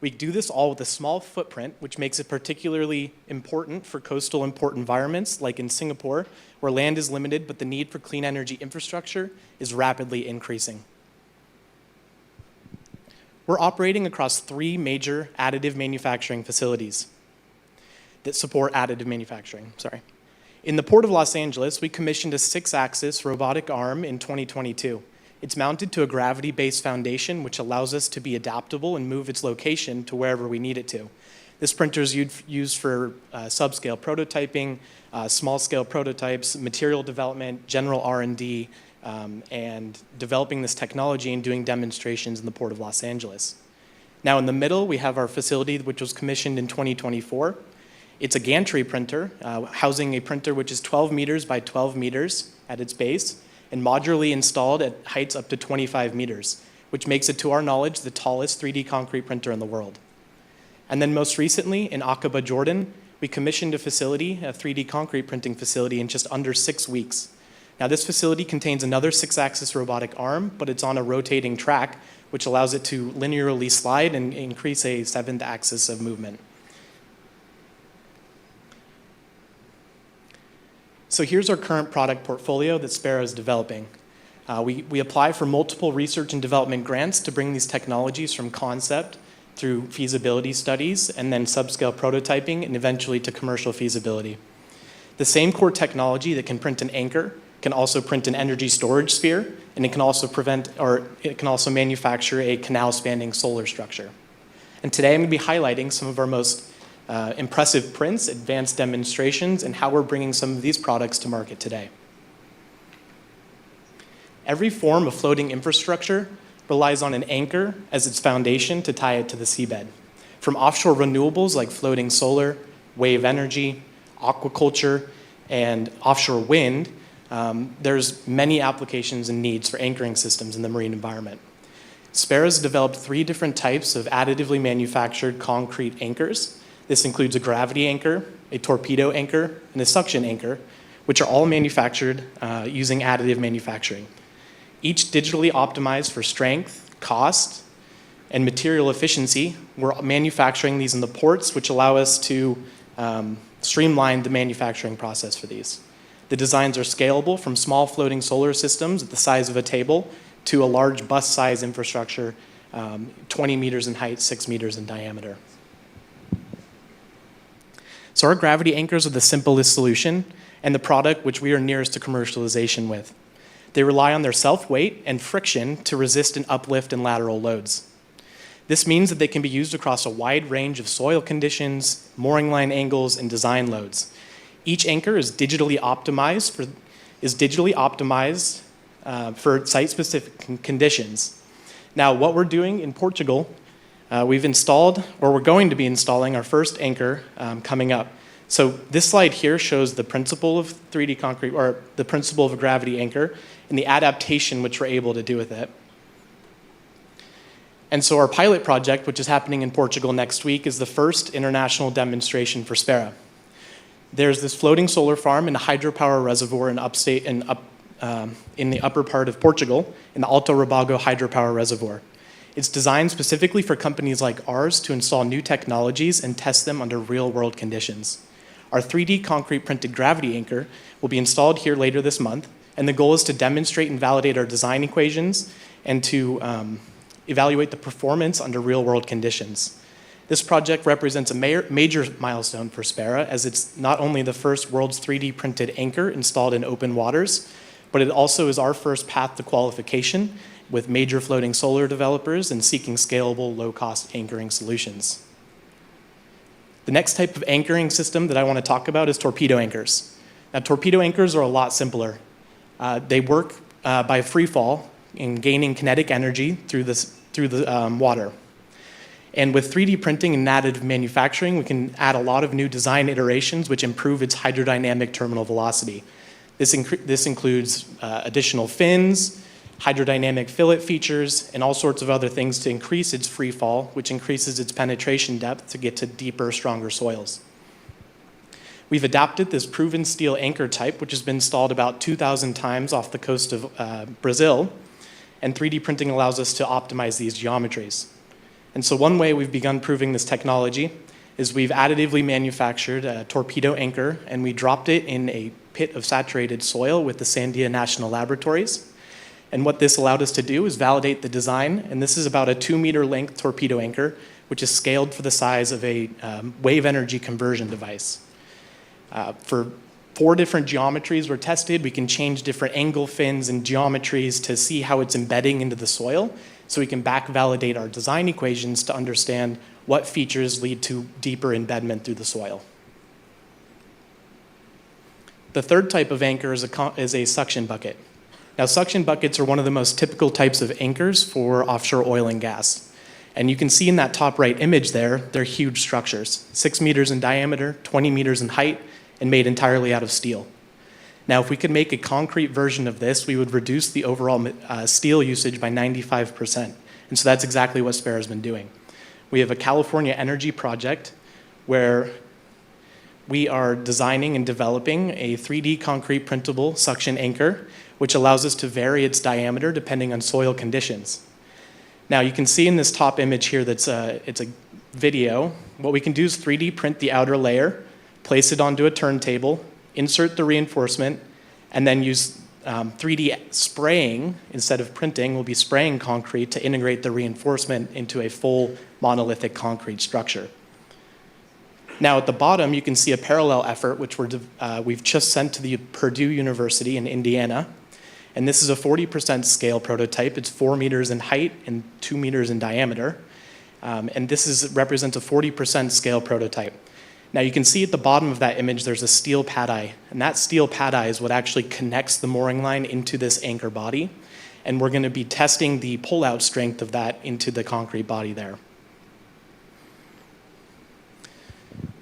Speaker 10: We do this all with a small footprint, which makes it particularly important for coastal and port environments like in Singapore, where land is limited, but the need for clean energy infrastructure is rapidly increasing. We're operating across 3 major additive manufacturing facilities that support additive manufacturing. In the Port of Los Angeles, we commissioned a 6-axis robotic arm in 2022. It's mounted to a gravity-based foundation, which allows us to be adaptable and move its location to wherever we need it to. This printer is used for subscale prototyping, small-scale prototypes, material development, general R&D, and developing this technology and doing demonstrations in the Port of Los Angeles. Now, in the middle, we have our facility, which was commissioned in 2024. It's a gantry printer, housing a printer which is 12 meters by 12 meters at its base, and modularly installed at heights up to 25 meters, which makes it, to our knowledge, the tallest 3D concrete printer in the world. And then most recently, in Aqaba, Jordan, we commissioned a facility, a 3D concrete printing facility, in just under 6 weeks. Now, this facility contains another 6-axis robotic arm, but it's on a rotating track, which allows it to linearly slide and increase a 7th axis of movement. So here's our current product portfolio that Spera is developing. We apply for multiple research and development grants to bring these technologies from concept through feasibility studies and then subscale prototyping and eventually to commercial feasibility. The same core technology that can print an anchor can also print an energy storage sphere, and it can also manufacture a canal-spanning solar structure. And today I'm going to be highlighting some of our most impressive prints, advanced demonstrations, and how we're bringing some of these products to market today. Every form of floating infrastructure relies on an anchor as its foundation to tie it to the seabed. From offshore renewables like floating solar, wave energy, aquaculture, and offshore wind, there's many applications and needs for anchoring systems in the marine environment. Spera's developed 3 different types of additively manufactured concrete anchors. This includes a gravity anchor, a torpedo anchor, and a suction anchor, which are all manufactured using additive manufacturing. Each digitally optimized for strength, cost, and material efficiency. We're manufacturing these in the ports, which allow us to streamline the manufacturing process for these. The designs are scalable from small floating solar systems at the size of a table to a large bus-size infrastructure, 20 meters in height, 6 meters in diameter. So our gravity anchors are the simplest solution and the product which we are nearest to commercialization with. They rely on their self-weight and friction to resist and uplift and lateral loads. This means that they can be used across a wide range of soil conditions, mooring line angles, and design loads. Each anchor is digitally optimized for site-specific conditions. Now, what we're doing in Portugal, we've installed, or we're going to be installing our first anchor coming up. So this slide here shows the principle of 3D concrete, or the principle of a gravity anchor, and the adaptation which we're able to do with it. And so our pilot project, which is happening in Portugal next week, is the first international demonstration for Spera. There's this floating solar farm in a hydropower reservoir in in the upper part of Portugal, in the Alto Rabago hydropower reservoir. It's designed specifically for companies like ours to install new technologies and test them under real-world conditions. Our 3D concrete printed gravity anchor will be installed here later this month, and the goal is to demonstrate and validate our design equations and to evaluate the performance under real-world conditions. This project represents a major milestone for Spera, as it's not only the first world's 3D printed anchor installed in open waters, but it also is our first path to qualification with major floating solar developers and seeking scalable, low-cost anchoring solutions. The next type of anchoring system that I want to talk about is torpedo anchors. Now, torpedo anchors are a lot simpler. They work by free fall and gaining kinetic energy through the water. And with 3D printing and additive manufacturing, we can add a lot of new design iterations which improve its hydrodynamic terminal velocity. This includes additional fins, hydrodynamic fillet features, and all sorts of other things to increase its free fall, which increases its penetration depth to get to deeper, stronger soils. We've adapted this proven steel anchor type, which has been installed about 2,000 times off the coast of Brazil, and 3D printing allows us to optimize these geometries. And so one way we've begun proving this technology is we've additively manufactured a torpedo anchor, and we dropped it in a pit of saturated soil with the Sandia National Laboratories. And what this allowed us to do is validate the design, and this is about a 2-meter length torpedo anchor, which is scaled for the size of a wave energy conversion device. For 4 different geometries were tested. We can change different angle fins and geometries to see how it's embedding into the soil, so we can back validate our design equations to understand what features lead to deeper embedment through the soil. The third type of anchor is a suction bucket. Now, suction buckets are one of the most typical types of anchors for offshore oil and gas. And you can see in that top right image there, they're huge structures, 6 meters in diameter, 20 meters in height, and made entirely out of steel. Now, if we could make a concrete version of this, we would reduce the overall steel usage by 95%. And so that's exactly what Spera's been doing. We have a California energy project where we are designing and developing a 3D concrete printable suction anchor, which allows us to vary its diameter depending on soil conditions. Now you can see in this top image here it's a video. What we can do is 3D print the outer layer, place it onto a turntable, insert the reinforcement, and then use 3D spraying instead of printing. We'll be spraying concrete to integrate the reinforcement into a full monolithic concrete structure. Now at the bottom, you can see a parallel effort, which we've just sent to the Purdue University in Indiana. And this is a 40% scale prototype. It's 4 meters in height and 2 meters in diameter. And this represents a 40% scale prototype. Now you can see at the bottom of that image, there's a steel pad eye. And that steel pad eye is what actually connects the mooring line into this anchor body. And we're going to be testing the pull-out strength of that into the concrete body there.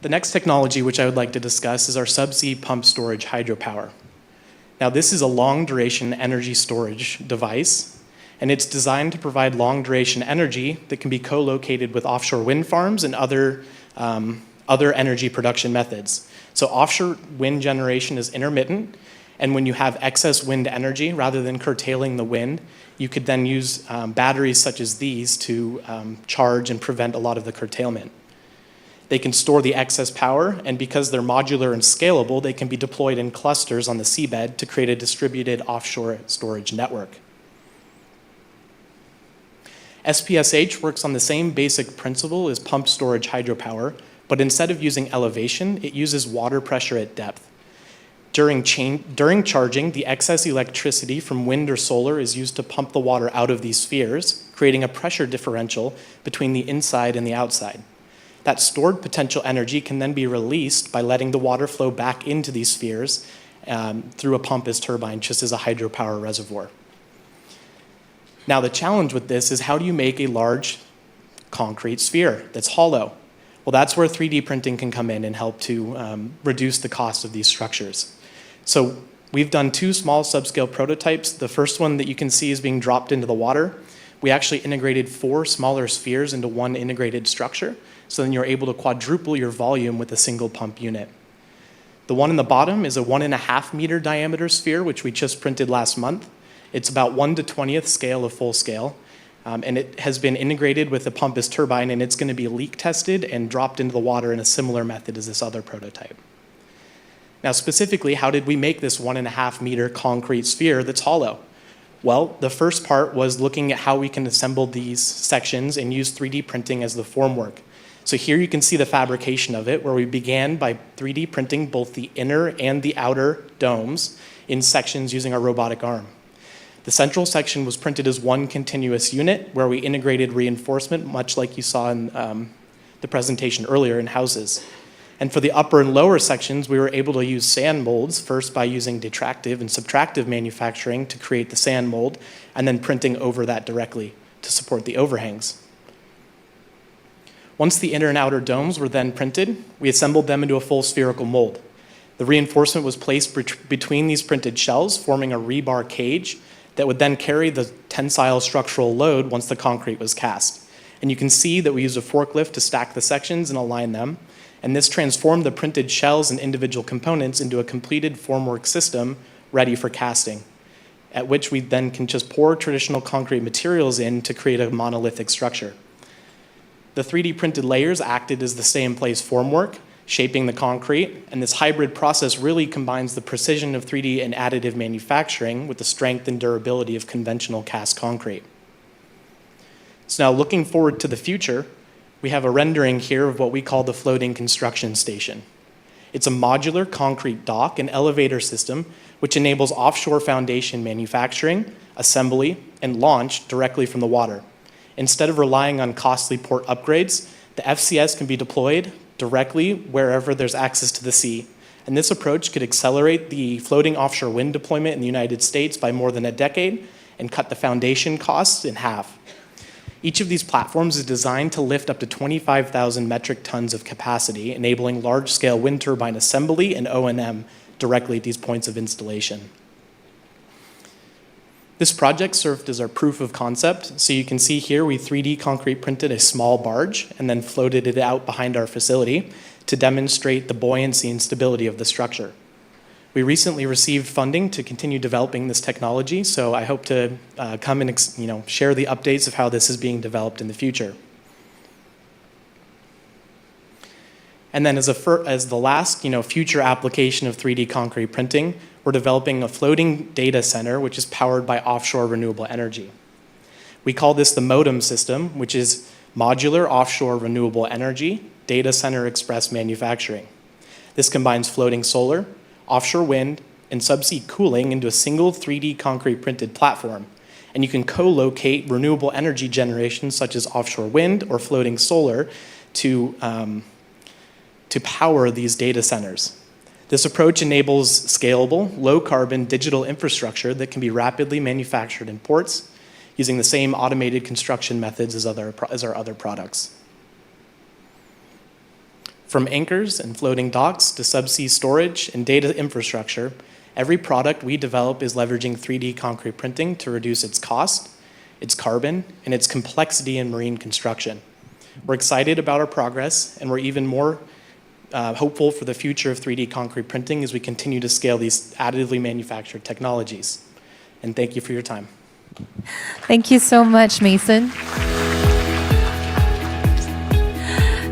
Speaker 10: The next technology which I would like to discuss is our subsea pump storage hydropower. Now this is a long duration energy storage device, and it's designed to provide long duration energy that can be co-located with offshore wind farms and other energy production methods. So offshore wind generation is intermittent, and when you have excess wind energy, rather than curtailing the wind, you could then use batteries such as these to charge and prevent a lot of the curtailment. They can store the excess power, and because they're modular and scalable, they can be deployed in clusters on the seabed to create a distributed offshore storage network. SPSH works on the same basic principle as pump storage hydropower, but instead of using elevation, it uses water pressure at depth. During charging, the excess electricity from wind or solar is used to pump the water out of these spheres, creating a pressure differential between the inside and the outside. That stored potential energy can then be released by letting the water flow back into these spheres through a pump-as turbine, just as a hydropower reservoir. Now the challenge with this is, how do you make a large concrete sphere that's hollow? Well, that's where 3D printing can come in and help to reduce the cost of these structures. So we've done 2 small subscale prototypes. The first one that you can see is being dropped into the water. We actually integrated 4 smaller spheres into one integrated structure. So then you're able to quadruple your volume with a single pump unit. The one in the bottom is a 1.5 meter diameter sphere, which we just printed last month. It's about 1/20th scale of full scale. And it has been integrated with a pump-as turbine, and it's going to be leak tested and dropped into the water in a similar method as this other prototype. Now specifically, how did we make this 1.5 meter concrete sphere that's hollow? Well, the first part was looking at how we can assemble these sections and use 3D printing as the formwork. So here you can see the fabrication of it, where we began by 3D printing both the inner and the outer domes in sections using our robotic arm. The central section was printed as one continuous unit, where we integrated reinforcement, much like you saw in the presentation earlier in houses. And for the upper and lower sections, we were able to use sand molds, first by using detractive and subtractive manufacturing to create the sand mold, and then printing over that directly to support the overhangs. Once the inner and outer domes were then printed, we assembled them into a full spherical mold. The reinforcement was placed between these printed shells, forming a rebar cage that would then carry the tensile structural load once the concrete was cast. And you can see that we used a forklift to stack the sections and align them, and this transformed the printed shells and individual components into a completed formwork system ready for casting, at which we then can just pour traditional concrete materials in to create a monolithic structure. The 3D printed layers acted as the stay-in-place formwork, shaping the concrete, and this hybrid process really combines the precision of 3D and additive manufacturing with the strength and durability of conventional cast concrete. So now, looking forward to the future, we have a rendering here of what we call the floating construction station. It's a modular concrete dock and elevator system which enables offshore foundation manufacturing, assembly, and launch directly from the water. Instead of relying on costly port upgrades, the FCS can be deployed directly wherever there's access to the sea. And this approach could accelerate the floating offshore wind deployment in the United States by more than a decade and cut the foundation costs in half. Each of these platforms is designed to lift up to 25,000 metric tons of capacity, enabling large-scale wind turbine assembly and O&M directly at these points of installation. This project served as our proof of concept. So you can see here we 3D concrete printed a small barge and then floated it out behind our facility to demonstrate the buoyancy and stability of the structure. We recently received funding to continue developing this technology, so I hope to come and share the updates of how this is being developed in the future. And then as the last future application of 3D concrete printing, we're developing a floating data center which is powered by offshore renewable energy. We call this the MODEM system, which is Modular Offshore Renewable Energy Data Center Express Manufacturing. This combines floating solar, offshore wind, and subsea cooling into a single 3D concrete printed platform. And you can co-locate renewable energy generation such as offshore wind or floating solar to power these data centers. This approach enables scalable, low-carbon digital infrastructure that can be rapidly manufactured in ports using the same automated construction methods as our other products. From anchors and floating docks to subsea storage and data infrastructure, every product we develop is leveraging 3D concrete printing to reduce its cost, its carbon, and its complexity in marine construction. We're excited about our progress, and we're even more hopeful for the future of 3D concrete printing as we continue to scale these additively manufactured technologies. And thank you for your time.
Speaker 1: Thank you so much, Mason.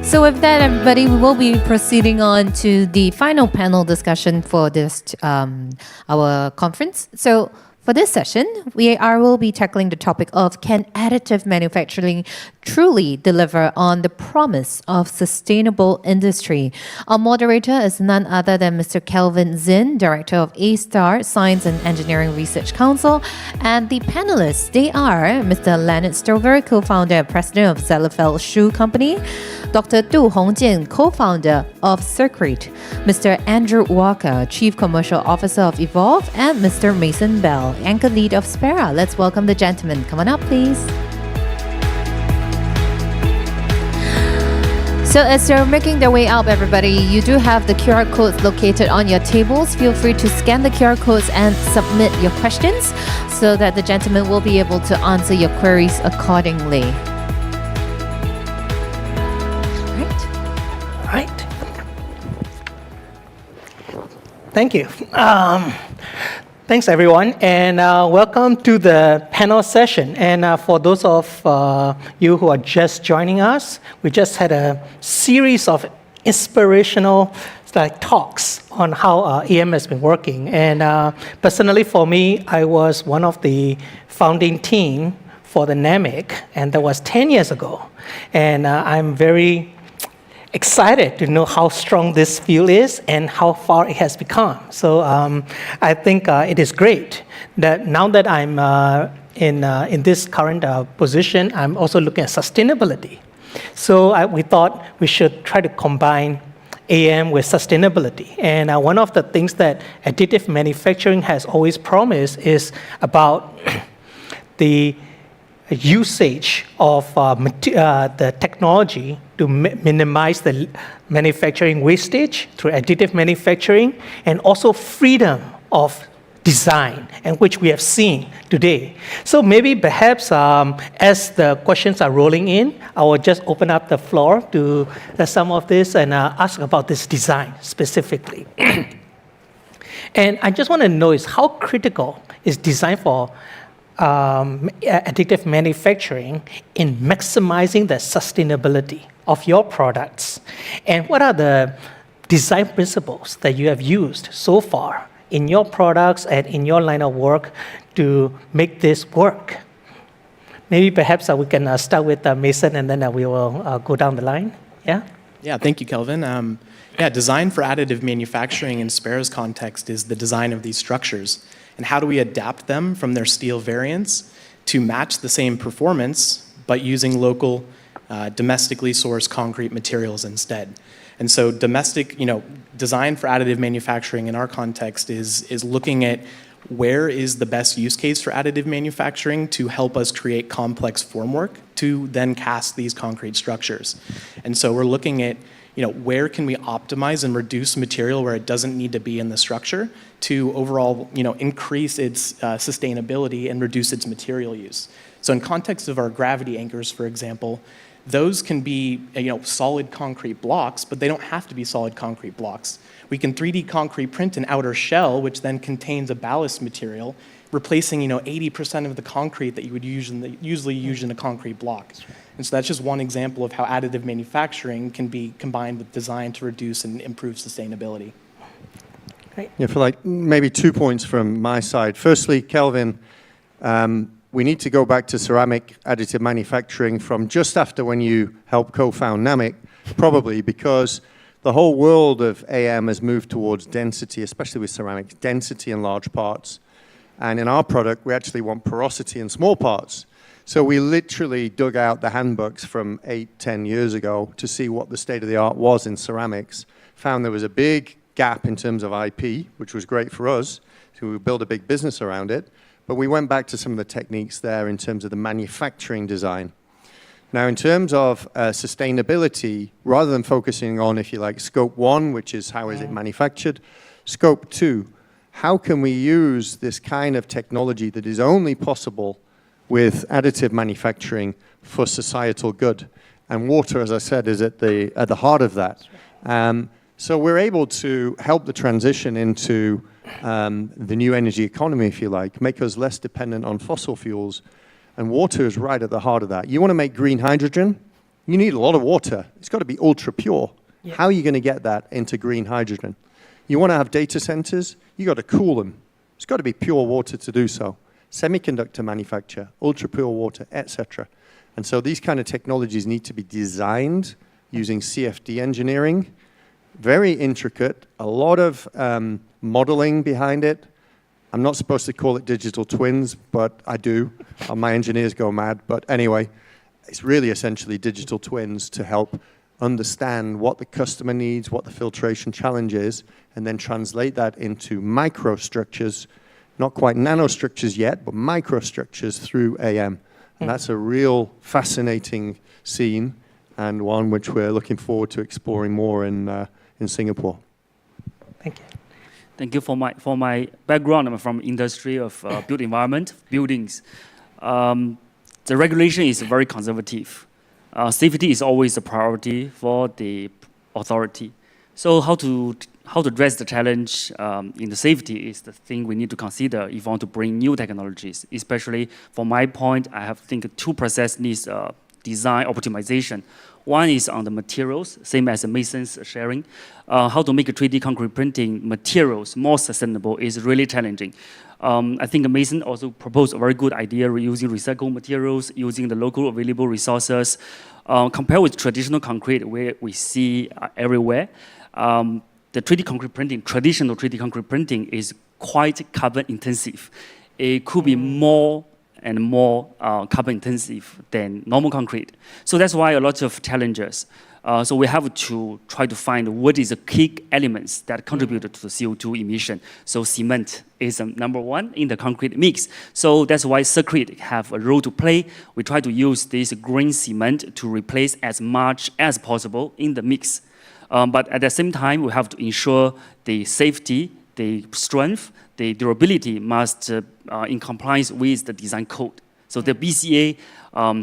Speaker 1: So with that, everybody, we will be proceeding on to the final panel discussion for this our conference. So for this session, will be tackling the topic of can additive manufacturing truly deliver on the promise of sustainable industry? Our moderator is none other than Mr. Kelvin Zinn, Director of A-Star Science and Engineering Research Council. And the panelists, they are Mr. Leonard Stover, co-founder and president of Zellerfeld Shoe Company, Dr. Du Hongjian, co-founder of Circrete, Mr. Andrew Walker, Chief Commercial Officer of Evolve, and Mr. Mason Bell, Anchor Lead of Spera. Let's welcome the gentlemen. Come on up, please. So as you're making their way up, everybody, you do have the QR codes located on your tables. Feel free to scan the QR codes and submit your questions so that the gentlemen will be able to answer your queries accordingly.
Speaker 2: Right. Thank you. Thanks, everyone, and welcome to the panel session. And for those of you who are just joining us, we just had a series of inspirational talks on how EM has been working. And personally, for me, I was one of the founding team for the NAMIC, and that was 10 years ago. And I'm very excited to know how strong this field is and how far it has become. So I think it is great that now that I'm in this current position, I'm also looking at sustainability. So we thought we should try to combine AM with sustainability. And one of the things that additive manufacturing has always promised is about the usage of the technology to minimize the manufacturing wastage through additive manufacturing, and also freedom of design, and which we have seen today. So maybe perhaps as the questions are rolling in, I will just open up the floor to some of this and ask about this design specifically. And I just want to know is how critical is design for additive manufacturing in maximizing the sustainability of your products? And what are the design principles that you have used so far in your products and in your line of work to make this work? Maybe perhaps we can start with Mason, and then we will go down the line. Yeah?
Speaker 10: Yeah, thank you, Kelvin. Design for additive manufacturing in Spera's context is the design of these structures. And how do we adapt them from their steel variants to match the same performance, but using local, domestically sourced concrete materials instead? And so design for additive manufacturing in our context is looking at where is the best use case for additive manufacturing to help us create complex formwork to then cast these concrete structures. And so we're looking at where can we optimize and reduce material where it doesn't need to be in the structure to overall, increase its sustainability and reduce its material use. So in context of our gravity anchors, for example, those can be, solid concrete blocks, but they don't have to be solid concrete blocks. We can 3D concrete print an outer shell, which then contains a ballast material, replacing, 80% of the concrete that you would usually use in a concrete block. And so that's just one example of how additive manufacturing can be combined with design to reduce and improve sustainability.
Speaker 2: Great.
Speaker 9: Yeah, for like maybe 2 points from my side. Firstly, Kelvin, we need to go back to ceramic additive manufacturing from just after when you helped co-found NAMIC, probably because the whole world of AM has moved towards density, especially with ceramics, density in large parts. And in our product, we actually want porosity in small parts. So we literally dug out the handbooks from 8-10 years ago to see what the state of the art was in ceramics, found there was a big gap in terms of IP, which was great for us, so we built a big business around it. But we went back to some of the techniques there in terms of the manufacturing design. Now, in terms of sustainability, rather than focusing on, if you like, scope 1, which is how is it manufactured, scope 2, how can we use this kind of technology that is only possible with additive manufacturing for societal good? And water, as I said, is at the heart of that. So we're able to help the transition into the new energy economy, if you like, make us less dependent on fossil fuels. And water is right at the heart of that. You want to make green hydrogen? You need a lot of water. It's got to be ultra pure. Yeah. How are you going to get that into green hydrogen? You want to have data centers? You got to cool them. It's got to be pure water to do so. Semiconductor manufacture, ultra pure water, etc. And so these kind of technologies need to be designed using CFD engineering. Very intricate, a lot of modeling behind it. I'm not supposed to call it digital twins, but I do. My engineers go mad. But anyway, it's really essentially digital twins to help understand what the customer needs, what the filtration challenge is, and then translate that into microstructures, not quite nanostructures yet, but microstructures through AM. And that's a real fascinating scene and one which we're looking forward to exploring more in Singapore.
Speaker 2: Thank you.
Speaker 4: Thank you for my background. I'm from industry of built environment, buildings. The regulation is very conservative. Safety is always a priority for the authority. So how to address the challenge in the safety is the thing we need to consider if we want to bring new technologies. Especially for my point, I think two process needs design optimization. One is on the materials, same as the Mason's sharing. How to make a 3D concrete printing materials more sustainable is really challenging. I think Mason also proposed a very good idea using recycled materials, using the local available resources. Compared with traditional concrete, where we see everywhere, the 3D concrete printing, traditional 3D concrete printing is quite carbon intensive. It could be more and more carbon intensive than normal concrete. So that's why a lot of challenges. So we have to try to find what is the key elements that contribute to the CO2 emission. So cement is number one in the concrete mix. So that's why Circuit have a role to play. We try to use this green cement to replace as much as possible in the mix. But at the same time, we have to ensure the safety, the strength, the durability must in compliance with the design code. So the BCA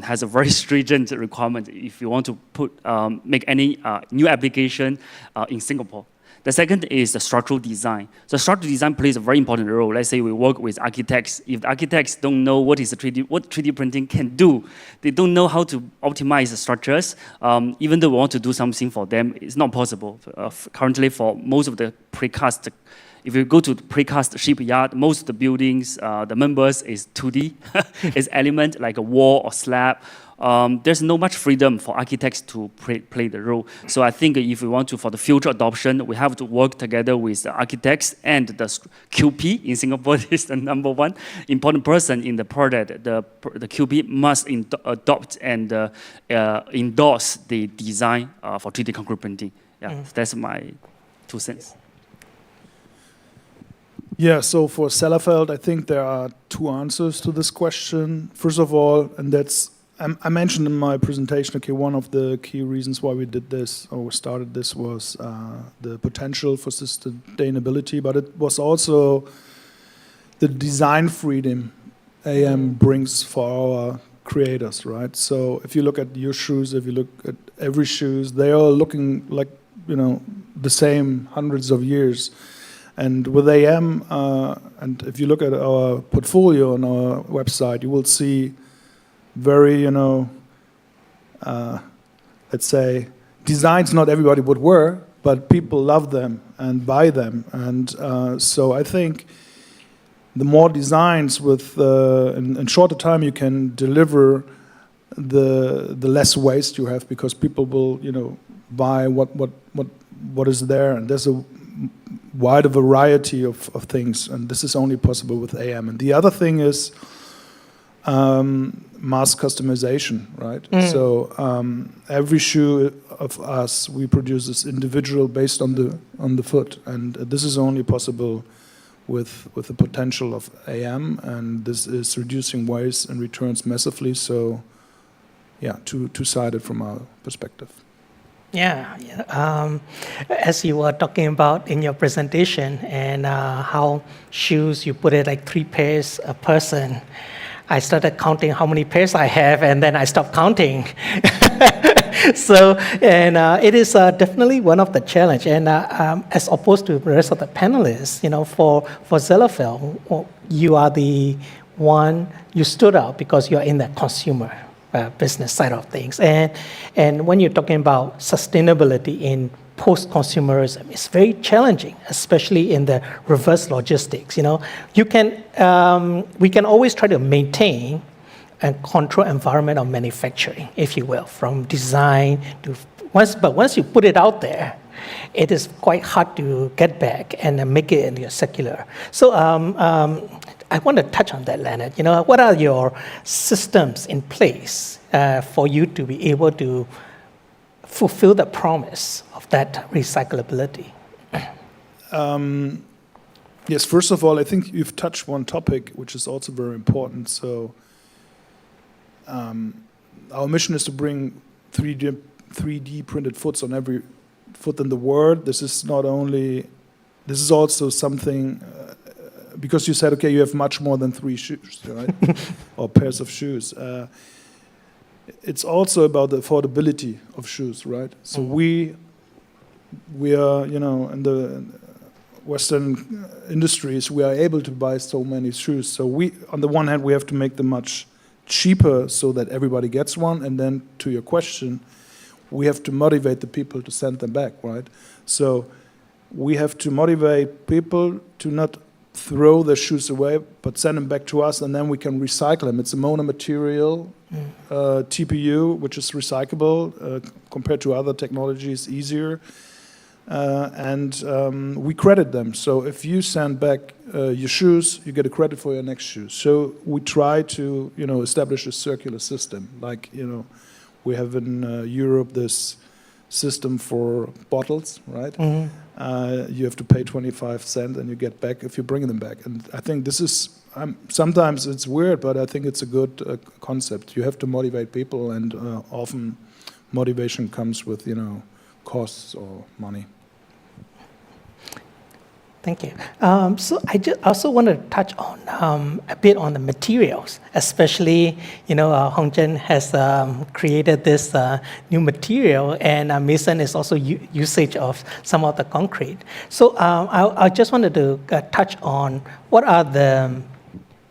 Speaker 4: has a very stringent requirement if you want to make any new application in Singapore. The second is the structural design. So structural design plays a very important role. Let's say we work with architects. If the architects don't know what 3D printing can do, they don't know how to optimize the structures. Even though we want to do something for them, it's not possible. Currently, for most of the precast, if you go to the precast shipyard, most of the buildings, the members is 2D. It's element like a wall or slab. There's no much freedom for architects to play the role. So I think if we want to, for the future adoption, we have to work together with the architects and the QP in Singapore is the number one important person in the project. The QP must adopt and endorse the design for 3D concrete printing. Yeah, that's my 2 cents.
Speaker 3: Yeah, so for Sellafield, I think there are 2 answers to this question. First of all, and that's I mentioned in my presentation, okay, one of the key reasons why we did this or started this was the potential for sustainability, but it was also the design freedom AM brings for our creators, right? So if you look at your shoes, if you look at every shoes, they are looking like, you know, the same hundreds of years. And with AM, and if you look at our portfolio on our website, you will see very, you know, let's say, designs not everybody would wear, but people love them and buy them. And so I think the more designs with, in shorter time you can deliver, the less waste you have, because people will, you know, buy what is there, and there's a wider variety of things, and this is only possible with AM. And the other thing is mass customization, right? So every shoe of us we produce is individual based on the foot, and this is only possible with the potential of AM, and this is reducing waste and returns massively. So yeah, two-sided from our perspective.
Speaker 2: Yeah. As you were talking about in your presentation, and how shoes, you put it like 3 pairs a person. I started counting how many pairs I have, and then I stopped counting. So, and it is definitely one of the challenge. And as opposed to the rest of the panelists, you know, for Zellerfeld, you are the one, you stood out because you're in the consumer business side of things. And when you're talking about sustainability in post-consumerism, it's very challenging, especially in the reverse logistics. You know, you can, we can always try to maintain and control environment of manufacturing, if you will, from design to but once you put it out there, it is quite hard to get back and make it into a circular. So I want to touch on that, Leonard. You know, what are your systems in place for you to be able to fulfill the promise of that recyclability?
Speaker 3: Yes, first of all, I think you've touched one topic which is also very important. So our mission is to bring 3D printed foots on every foot in the world. This is not only, this is also something, because you said, okay, you have much more than 3 shoes, right? Or pairs of shoes. It's also about the affordability of shoes, right? So we are, you know, in the Western industries, we are able to buy so many shoes. So we, on the one hand, we have to make them much cheaper so that everybody gets one. And then to your question, we have to motivate the people to send them back, right? So we have to motivate people to not throw their shoes away, but send them back to us, and then we can recycle them. It's a monomaterial TPU, which is recyclable compared to other technologies, easier. And we credit them. So if you send back your shoes, you get a credit for your next shoes. So we try to, you know, establish a circular system. Like, you know, we have in Europe this system for bottles, right? You have to pay 25 cents and you get back if you bring them back. And I think this is, sometimes it's weird, but I think it's a good concept. You have to motivate people, and often motivation comes with, you know, costs or money.
Speaker 2: Thank you. So I also want to touch on a bit on the materials, especially, you know, Hongjian has created this new material, and Mason is also usage of some of the concrete. So I just wanted to touch on what are the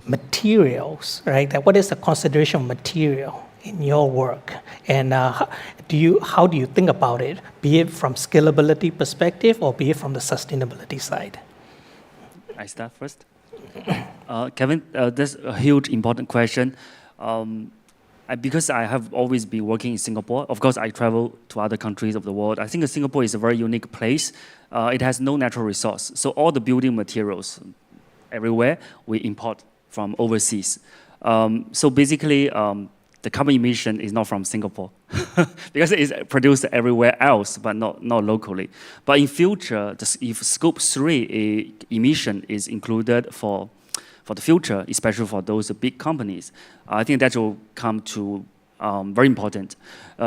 Speaker 2: materials, right? What is the consideration of material in your work, and how do you think about it, be it from scalability perspective or be it from the sustainability side?
Speaker 4: I start first. Kevin, that's a huge important question. Because I have always been working in Singapore, of course I travel to other countries of the world. I think Singapore is a very unique place. It has no natural resource, so all the building materials everywhere we import from overseas. So basically, the carbon emission is not from Singapore because it is produced everywhere else, but not locally. But in future, if Scope 3 emission is included for the future, especially for those big companies, I think that will come to very important.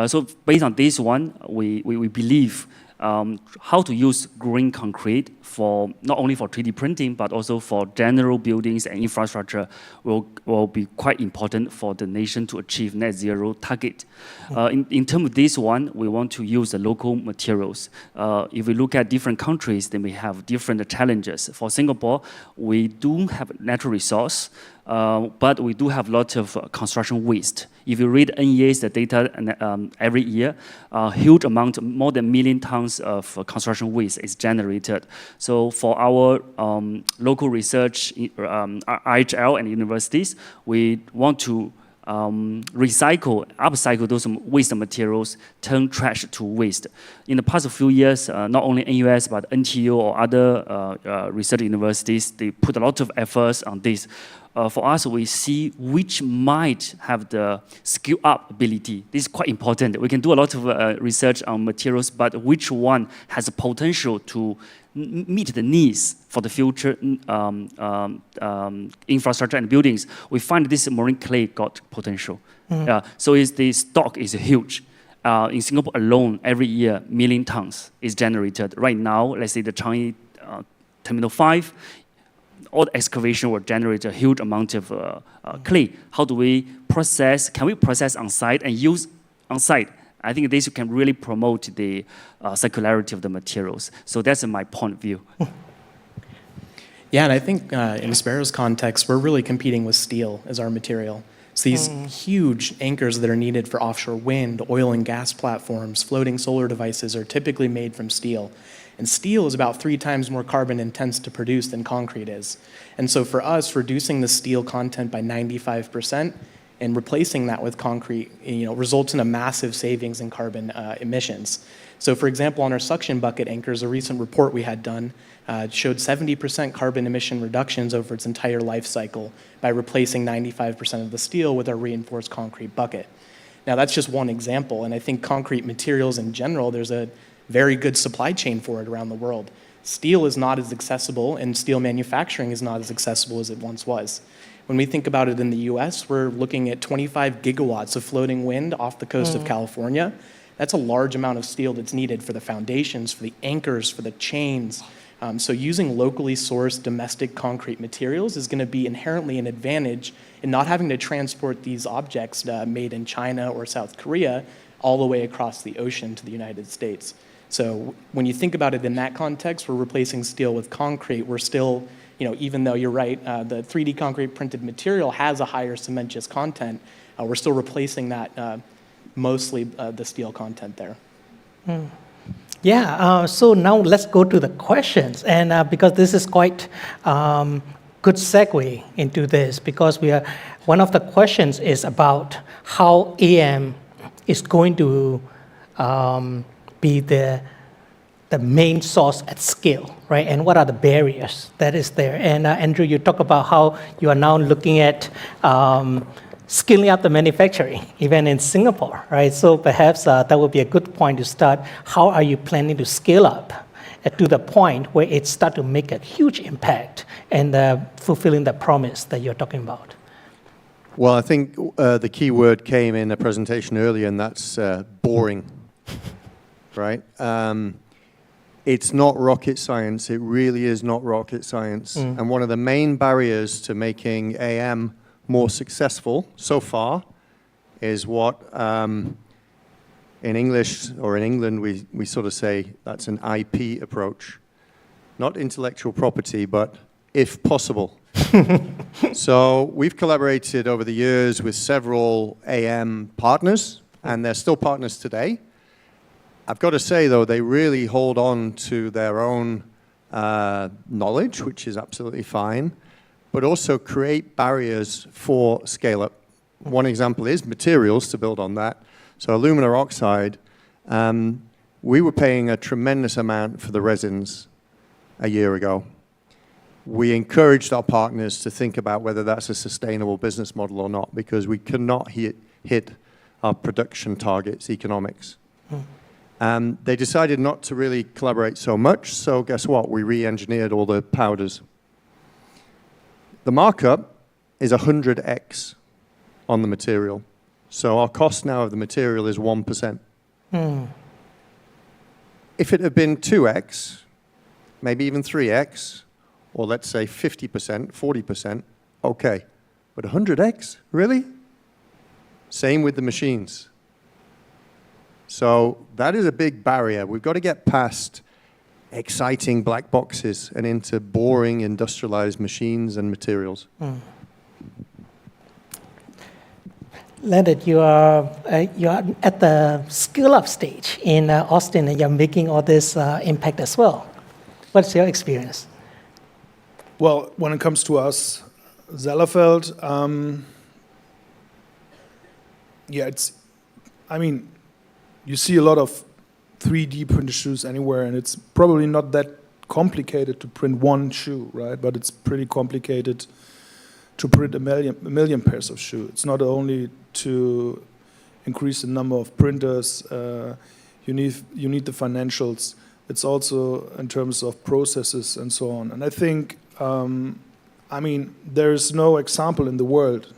Speaker 4: So based on this one, we believe how to use green concrete for not only for 3D printing, but also for general buildings and infrastructure will be quite important for the nation to achieve net zero target. In terms of this one, we want to use the local materials. If we look at different countries, they may have different challenges. For Singapore, we do have natural resource, but we do have a lot of construction waste. If you read NEA's data every year, a huge amount, more than 1 million tons of construction waste is generated. So for our local research, IHL and universities, we want to upcycle those waste materials, turn trash to waste. In the past few years, not only NUS, but NTU or other research universities, they put a lot of efforts on this. For us, we see which might have the skill-up ability. This is quite important. We can do a lot of research on materials, but which one has the potential to meet the needs for the future infrastructure and buildings. We find this marine clay got potential. So the stock is huge. In Singapore alone, every year, 1 million tons is generated. Right now, let's say the Changi Terminal 5, all the excavation will generate a huge amount of clay. How do we process? Can we process on site and use on site? I think this can really promote the circularity of the materials. So that's my point of view.
Speaker 10: Yeah, and I think in Sparrow's context, we're really competing with steel as our material. So these huge anchors that are needed for offshore wind, oil and gas platforms, floating solar devices are typically made from steel. And steel is about 3 times more carbon intense to produce than concrete is. And so for us, reducing the steel content by 95% and replacing that with concrete, results in a massive savings in carbon emissions. So for example, on our suction bucket anchors, a recent report we had done showed 70% carbon emission reductions over its entire life cycle by replacing 95% of the steel with our reinforced concrete bucket. Now that's just one example, and I think concrete materials in general, there's a very good supply chain for it around the world. Steel is not as accessible, and steel manufacturing is not as accessible as it once was. When we think about it in the US, we're looking at 25 gigawatts of floating wind off the coast of California. That's a large amount of steel that's needed for the foundations, for the anchors, for the chains. So using locally sourced domestic concrete materials is going to be inherently an advantage in not having to transport these objects made in China or South Korea all the way across the ocean to the United States. So when you think about it in that context, we're replacing steel with concrete. We're still, even though you're right, the 3D concrete printed material has a higher cementitious content, we're still replacing that, mostly the steel content there.
Speaker 2: Yeah, so now let's go to the questions. And because this is quite good segue into this, because one of the questions is about how AM is going to be the main source at scale, right? And what are the barriers that is there? And Andrew, you talk about how you are now looking at scaling up the manufacturing, even in Singapore, right? So perhaps that would be a good point to start. How are you planning to scale up to the point where it starts to make a huge impact and fulfilling the promise that you're talking about?
Speaker 9: Well, I think the key word came in a presentation earlier, and that's boring. Right? It's not rocket science. It really is not rocket science. And one of the main barriers to making AM more successful so far is what in English or in England we sort of say that's an IP approach. Not intellectual property, but if possible. So we've collaborated over the years with several AM partners, and they're still partners today. I've got to say, though, they really hold on to their own knowledge, which is absolutely fine, but also create barriers for scale-up. One example is materials, to build on that. So alumina oxide, we were paying a tremendous amount for the resins a year ago. We encouraged our partners to think about whether that's a sustainable business model or not, because we could not hit our production targets, economics. They decided not to really collaborate so much, so guess what? We re-engineered all the powders. The markup is 100x on the material. So our cost now of the material is 1%. If it had been 2x, maybe even 3x, or let's say 50%, 40%, okay. But 100x, really? Same with the machines. So that is a big barrier. We've got to get past exciting black boxes and into boring industrialized machines and materials.
Speaker 11: Leonard, you are at the scale-up stage in Austin, and you're making all this impact as well. What's your experience?
Speaker 3: Well, when it comes to us, Zellerfeld, you see a lot of 3D printed shoes anywhere, and it's probably not that complicated to print one shoe, right? But it's pretty complicated to print a million pairs of shoes. It's not only to increase the number of printers, you need the financials. It's also in terms of processes and so on. And I think, there's no example in the world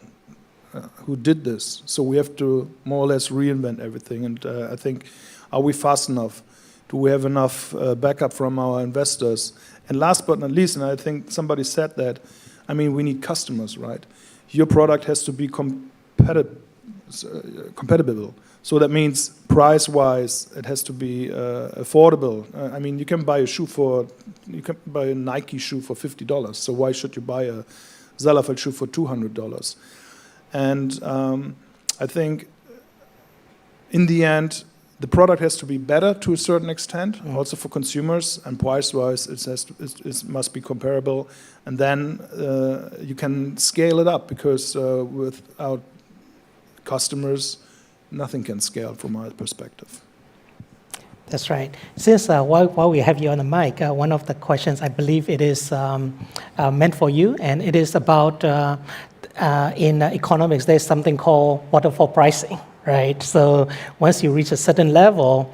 Speaker 3: who did this. So we have to more or less reinvent everything. And I think, are we fast enough? Do we have enough backup from our investors? And last but not least, and I think somebody said that, we need customers, right? Your product has to be compatible. So that means price-wise, it has to be affordable. You can buy a Nike shoe for $50. So why should you buy a Zellerfeld shoe for $200? And I think in the end, the product has to be better to a certain extent, also for consumers, and price-wise, it must be comparable. And then you can scale it up, because without customers, nothing can scale from my perspective.
Speaker 11: That's right. Since while we have you on the mic, one of the questions, I believe it is meant for you, and it is about in economics, there's something called waterfall pricing, right? So once you reach a certain level,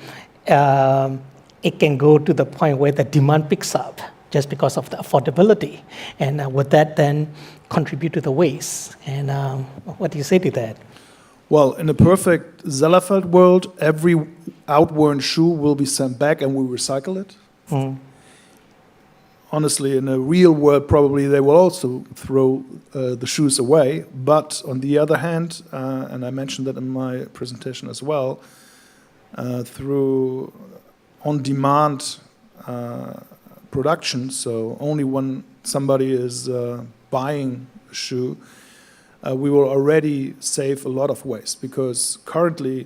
Speaker 11: it can go to the point where the demand picks up just because of the affordability. And would that then contribute to the waste? And what do you say to that?
Speaker 3: Well, in a perfect Zellerfeld world, every outworn shoe will be sent back and we recycle it. Honestly, in a real world, probably they will also throw the shoes away. But on the other hand, and I mentioned that in my presentation as well, through on-demand production, so only when somebody is buying a shoe, we will already save a lot of waste, because currently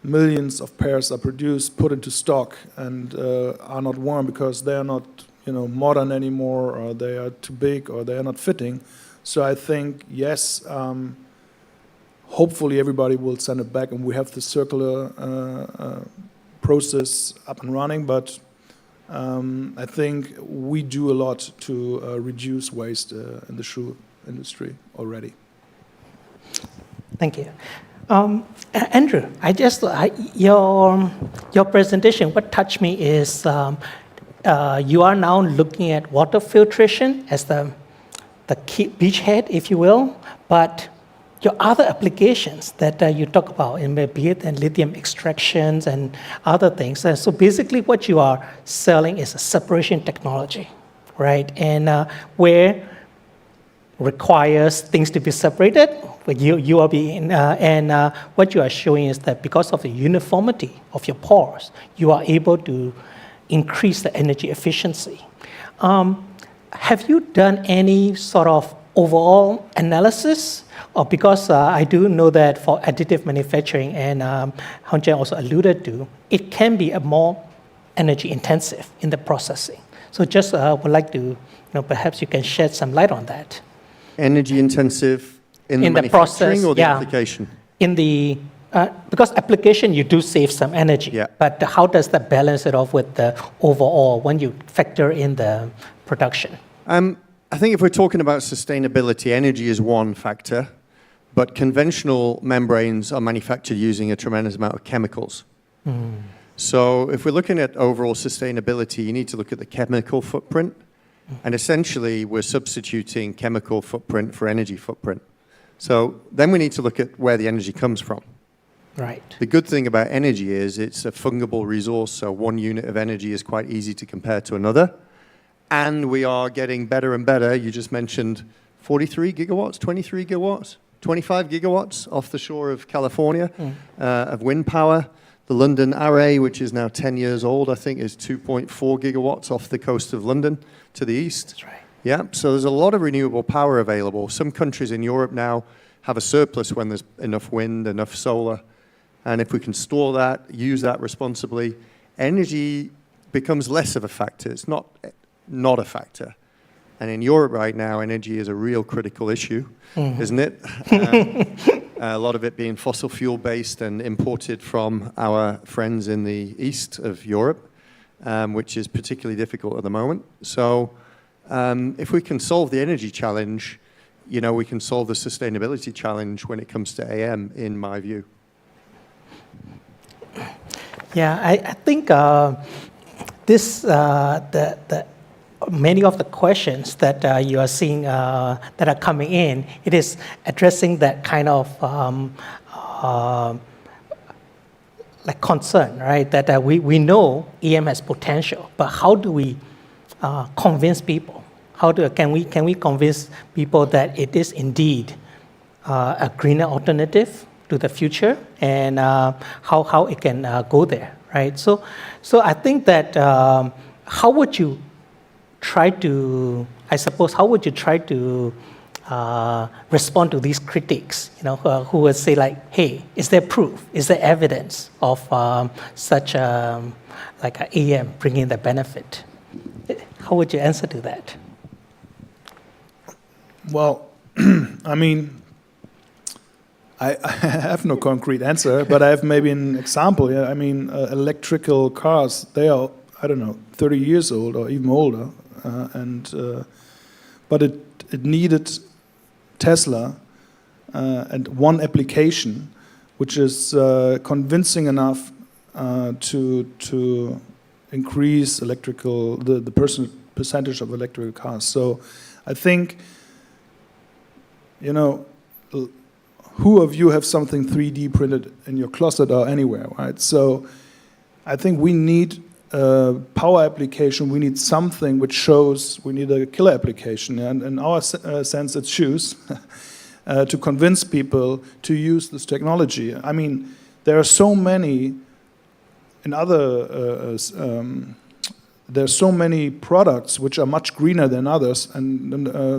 Speaker 3: millions of pairs are produced, put into stock, and are not worn because they are not modern anymore, or they are too big, or they are not fitting. So I think, yes, hopefully everybody will send it back and we have the circular process up and running, but I think we do a lot to reduce waste in the shoe industry already.
Speaker 11: Thank you. Andrew, your presentation, what touched me is you are now looking at water filtration as the key beachhead, if you will, but your other applications that you talk about, be it in lithium extractions and other things. So basically what you are selling is a separation technology, right? And where requires things to be separated, what you are being, and what you are showing is that because of the uniformity of your pores, you are able to increase the energy efficiency. Have you done any sort of overall analysis? Or because I do know that for additive manufacturing, and Hongjian also alluded to, it can be a more energy intensive in the processing. So just would like to, perhaps you can shed some light on that.
Speaker 9: Energy intensive in the manufacturing
Speaker 11: process,
Speaker 9: or the application?
Speaker 11: In the because application you do save some energy, but how does that balance it off with the overall when you factor in the production?
Speaker 9: I think if we're talking about sustainability, energy is one factor, but conventional membranes are manufactured using a tremendous amount of chemicals. So if we're looking at overall sustainability, you need to look at the chemical footprint, and essentially we're substituting chemical footprint for energy footprint. So then we need to look at where the energy comes from.
Speaker 11: Right.
Speaker 9: The good thing about energy is it's a fungible resource, so one unit of energy is quite easy to compare to another. And we are getting better and better. You just mentioned 43 gigawatts, 23 gigawatts, 25 gigawatts off the shore of California of wind power. The London Array, which is now 10 years old, I think, is 2.4 gigawatts off the coast of London to the east.
Speaker 11: That's right.
Speaker 9: Yeah, so there's a lot of renewable power available. Some countries in Europe now have a surplus when there's enough wind, enough solar. And if we can store that, use that responsibly, energy becomes less of a factor. It's not a factor. And in Europe right now, energy is a real critical issue, isn't it? A lot of it being fossil fuel based and imported from our friends in the east of Europe, which is particularly difficult at the moment. So if we can solve the energy challenge, you know, we can solve the sustainability challenge when it comes to AM, in my view.
Speaker 11: Yeah, I think many of the questions that you are seeing that are coming in, it is addressing that kind of like concern, right? That we know EM has potential, but how do we convince people? Can we convince people that it is indeed a greener alternative to the future, and how it can go there, right? So I think that how would you try to respond to these critics, you know, who would say like, hey, is there proof? Is there evidence of such like an AM bringing the benefit? How would you answer to that?
Speaker 3: Well, I mean, I have no concrete answer, but I have maybe an example. Yeah, I mean, electrical cars, they are, I don't know, 30 years old or even older, but it needed Tesla and one application, which is convincing enough to increase the percentage of electrical cars. So I think, you know, who of you have something 3D printed in your closet or anywhere, right? So I think we need a power application, we need something which shows, we need a killer application, and in our sense it's shoes, to convince people to use this technology. I mean, there are so many there's so many products which are much greener than others, and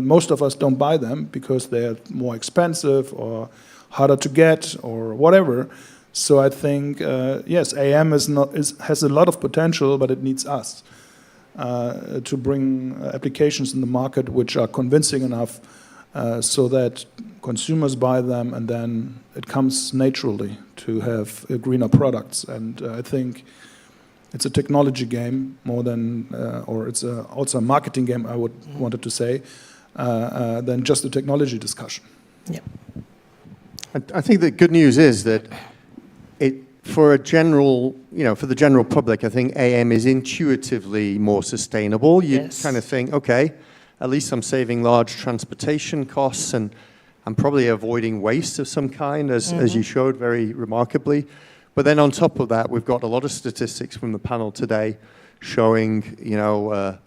Speaker 3: most of us don't buy them because they're more expensive or harder to get or whatever. So I think yes, AM has a lot of potential, but it needs us to bring applications in the market which are convincing enough so that consumers buy them, and then it comes naturally to have greener products. And I think it's a technology game more than, or it's also a marketing game, I wanted to say, than just a technology discussion.
Speaker 11: Yeah.
Speaker 9: I think the good news is that for the general public, I think AM is intuitively more sustainable. You kind of think, okay, at least I'm saving large transportation costs, and I'm probably avoiding waste of some kind, as you showed very remarkably. But then on top of that, we've got a lot of statistics from the panel today showing, you know,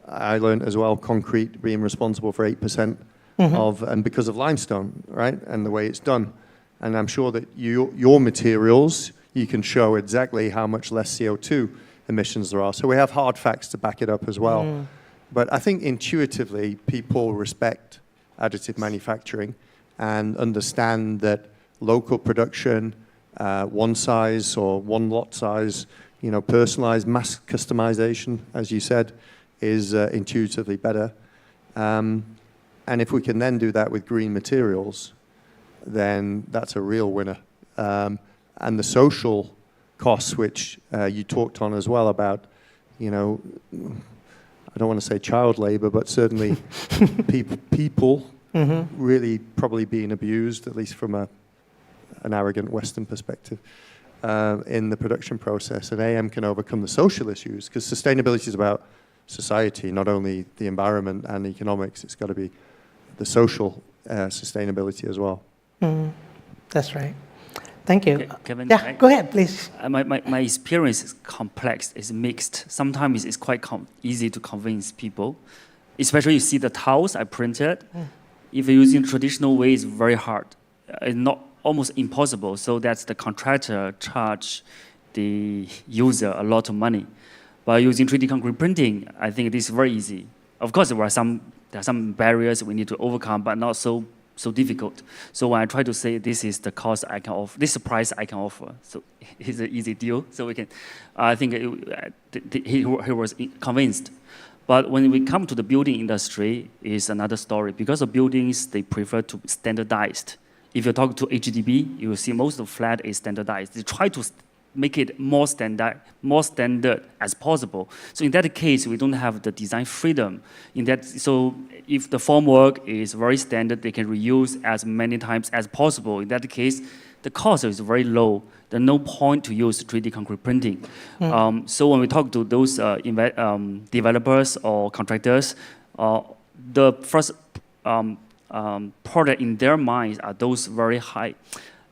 Speaker 9: I learned as well, concrete being responsible for 8% and because of limestone, right, and the way it's done. And I'm sure that your materials, you can show exactly how much less CO2 emissions there are. So we have hard facts to back it up as well. But I think intuitively, people respect additive manufacturing and understand that local production, one size or one lot size, you know, personalized mass customization, as you said, is intuitively better. And if we can then do that with green materials, then that's a real winner. And the social costs, which you talked on as well about, you know, I don't want to say child labor, but certainly people really probably being abused, at least from an arrogant Western perspective, in the production process. And AM can overcome the social issues, because sustainability is about society, not only the environment and economics. It's got to be the social sustainability as well.
Speaker 11: That's right. Thank you.
Speaker 4: Kevin,
Speaker 11: Yeah,
Speaker 4: right?
Speaker 11: go ahead, please.
Speaker 4: My experience is complex, it's mixed. Sometimes it's quite easy to convince people, especially you see the tiles I printed. If you're using traditional way, it's very hard. It's not almost impossible. So that's the contractor charge the user a lot of money. By using 3D concrete printing, I think it is very easy. Of course, there are some barriers we need to overcome, but not so difficult. So when I try to say this is the cost I can offer, this is the price I can offer, so it's an easy deal. So we can, I think he was convinced. But when we come to the building industry, it's another story. Because of buildings, they prefer to standardized. If you talk to HDB, you will see most of the flat is standardized. They try to make it more standard as possible. So in that case, we don't have the design freedom. So if the formwork is very standard, they can reuse as many times as possible. In that case, the cost is very low. There's no point to use 3D concrete printing. So when we talk to those developers or contractors, the first product in their minds are those very high,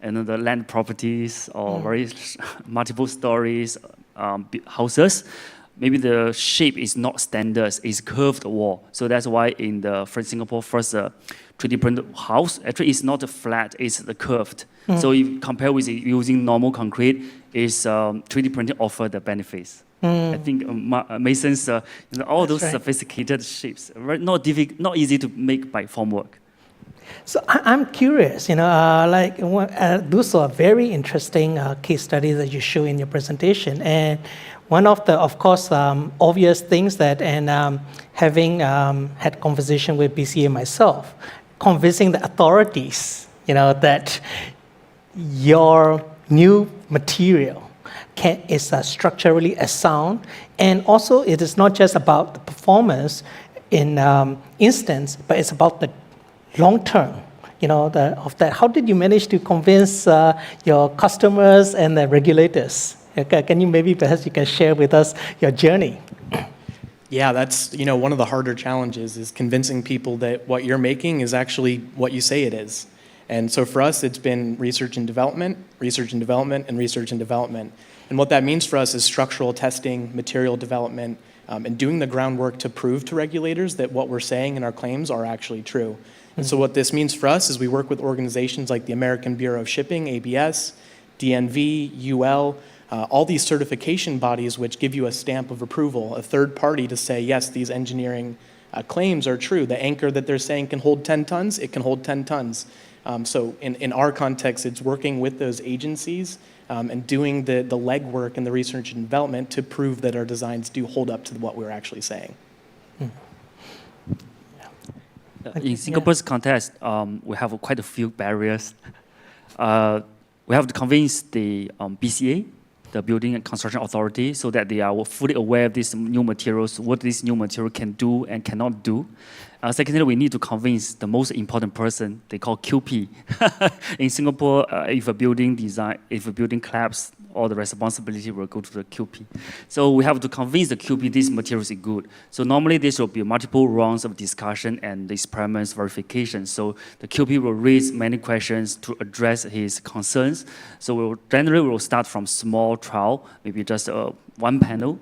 Speaker 4: and the land properties or very multiple stories houses. Maybe the shape is not standard, it's curved wall. So that's why in the Singapore first 3D printed house, actually it's not a flat, it's the curved. So if you compare with using normal concrete, is 3D printing offer the benefits. I think masons, all those sophisticated shapes, not easy to make by formwork.
Speaker 11: So I'm curious, those are very interesting case studies that you show in your presentation. And one of the, of course, obvious things that, and having had conversation with BCA myself, convincing the authorities, that your new material is structurally sound, and also it is not just about the performance in instance, but it's about the long term, of that. How did you manage to convince your customers and the regulators? Can you perhaps you can share with us your journey?
Speaker 10: Yeah, that's one of the harder challenges is convincing people that what you're making is actually what you say it is. And so for us, it's been research and development, research and development, and research and development. And what that means for us is structural testing, material development, and doing the groundwork to prove to regulators that what we're saying in our claims are actually true. And so what this means for us is we work with organizations like the American Bureau of Shipping, ABS, DNV, UL, all these certification bodies which give you a stamp of approval, a third party to say, yes, these engineering claims are true. The anchor that they're saying can hold 10 tons, it can hold 10 tons. So in our context, it's working with those agencies and doing the legwork and the research and development to prove that our designs do hold up to what we're actually saying.
Speaker 4: In Singapore's context, we have quite a few barriers. We have to convince the BCA, the Building and Construction Authority, so that they are fully aware of these new materials, what this new material can do and cannot do. Secondly, we need to convince the most important person, they call QP. In Singapore, if a building collapses, all the responsibility will go to the QP. So we have to convince the QP this material is good. So normally this will be multiple rounds of discussion and experiments verification. So the QP will raise many questions to address his concerns. So generally we will start from small trial, maybe just one panel,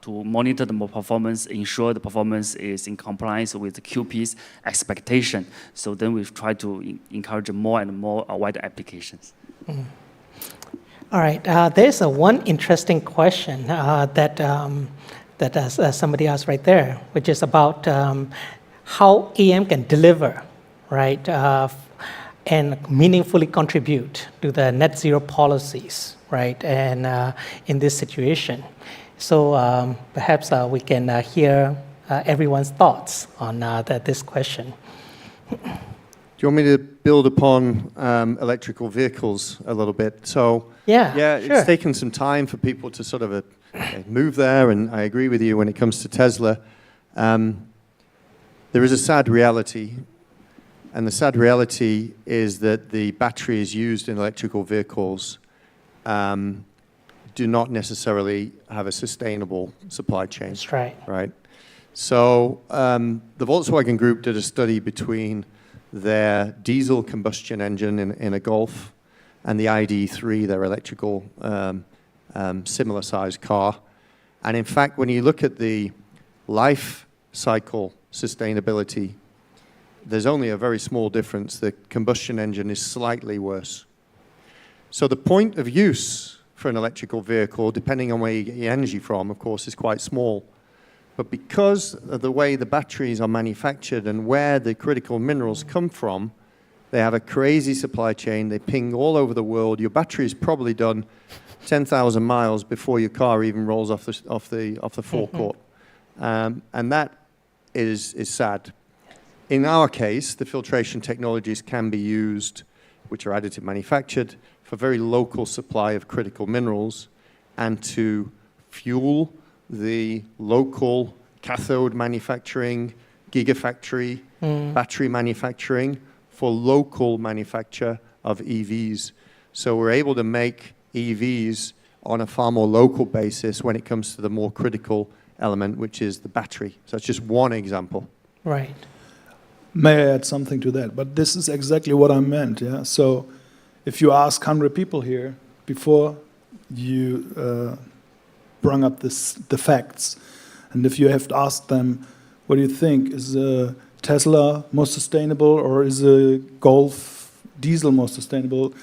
Speaker 4: to monitor the performance, ensure the performance is in compliance with the QP's expectation. So then we try to encourage more and more wider applications.
Speaker 11: All right, there's one interesting question that somebody asked right there, which is about how AM can deliver, right, and meaningfully contribute to the net zero policies, right, and in this situation. So perhaps we can hear everyone's thoughts on this question.
Speaker 9: Do you want me to build upon electrical vehicles a little bit? So
Speaker 11: yeah,
Speaker 9: sure. It's taken some time for people to sort of move there, and I agree with you when it comes to Tesla. There is a sad reality, and the sad reality is that the batteries used in electrical vehicles do not necessarily have a sustainable supply chain.
Speaker 11: That's right.
Speaker 9: Right. So the Volkswagen Group did a study between their diesel combustion engine in a Golf, and the ID3, their electrical similar sized car. And in fact, when you look at the life cycle sustainability, there's only a very small difference. The combustion engine is slightly worse. So the point of use for an electrical vehicle, depending on where you get your energy from, of course, is quite small. But because of the way the batteries are manufactured and where the critical minerals come from, they have a crazy supply chain. They ping all over the world. Your battery is probably done 10,000 miles before your car even rolls off the forecourt. And that is sad. In our case, the filtration technologies can be used, which are additive manufactured, for very local supply of critical minerals and to fuel the local cathode manufacturing, gigafactory, battery manufacturing for local manufacture of EVs. So we're able to make EVs on a far more local basis when it comes to the more critical element, which is the battery. So that's just one example.
Speaker 11: Right.
Speaker 3: May I add something to that? But this is exactly what I meant. Yeah. So, if you ask 100 people here before you bring up the facts, and if you have to ask them, what do you think? Is a Tesla more sustainable or is a Golf diesel more sustainable?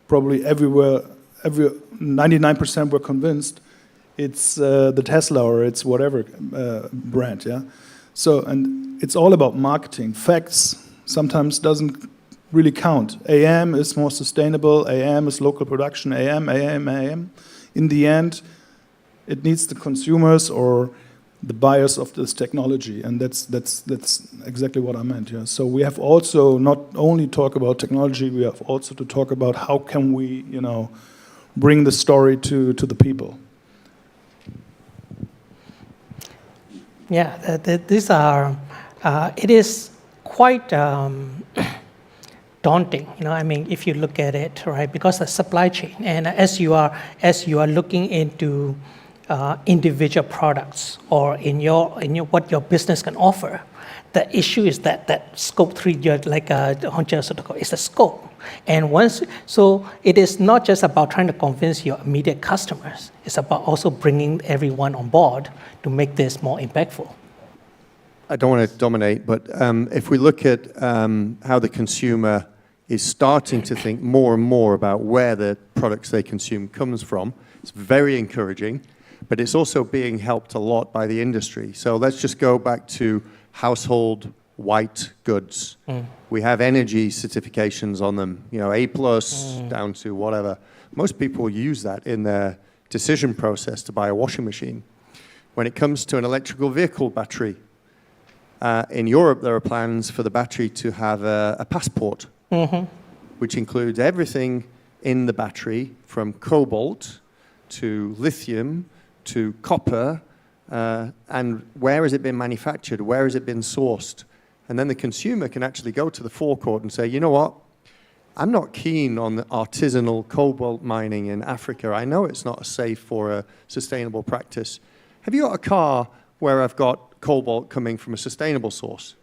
Speaker 3: Probably 99% were convinced it's the Tesla or it's whatever brand. Yeah. So, and it's all about marketing. Facts sometimes doesn't really count. AM is more sustainable, AM is local production, AM. In the end, it needs the consumers or the buyers of this technology, and that's exactly what I meant. Yeah. So we have also not only talk about technology, we have also to talk about how can we, bring the story to the people.
Speaker 11: Yeah, these are, it is quite daunting, if you look at it, right? Because the supply chain, and as you are looking into individual products or in your what your business can offer, the issue is that scope 3, like is the scope. And so it is not just about trying to convince your immediate customers, it's about also bringing everyone on board to make this more impactful.
Speaker 9: I don't want to dominate, but if we look at how the consumer is starting to think more and more about where the products they consume comes from, it's very encouraging, but it's also being helped a lot by the industry. So let's just go back to household white goods. We have energy certifications on them, A+, down to whatever. Most people use that in their decision process to buy a washing machine. When it comes to an electrical vehicle battery, in Europe, there are plans for the battery to have a passport, which includes everything in the battery from cobalt to lithium to copper, and where has it been manufactured, where has it been sourced. And then the consumer can actually go to the forecourt and say, you know what, I'm not keen on the artisanal cobalt mining in Africa. I know it's not safe or a sustainable practice. Have you got a car where I've got cobalt coming from a sustainable source?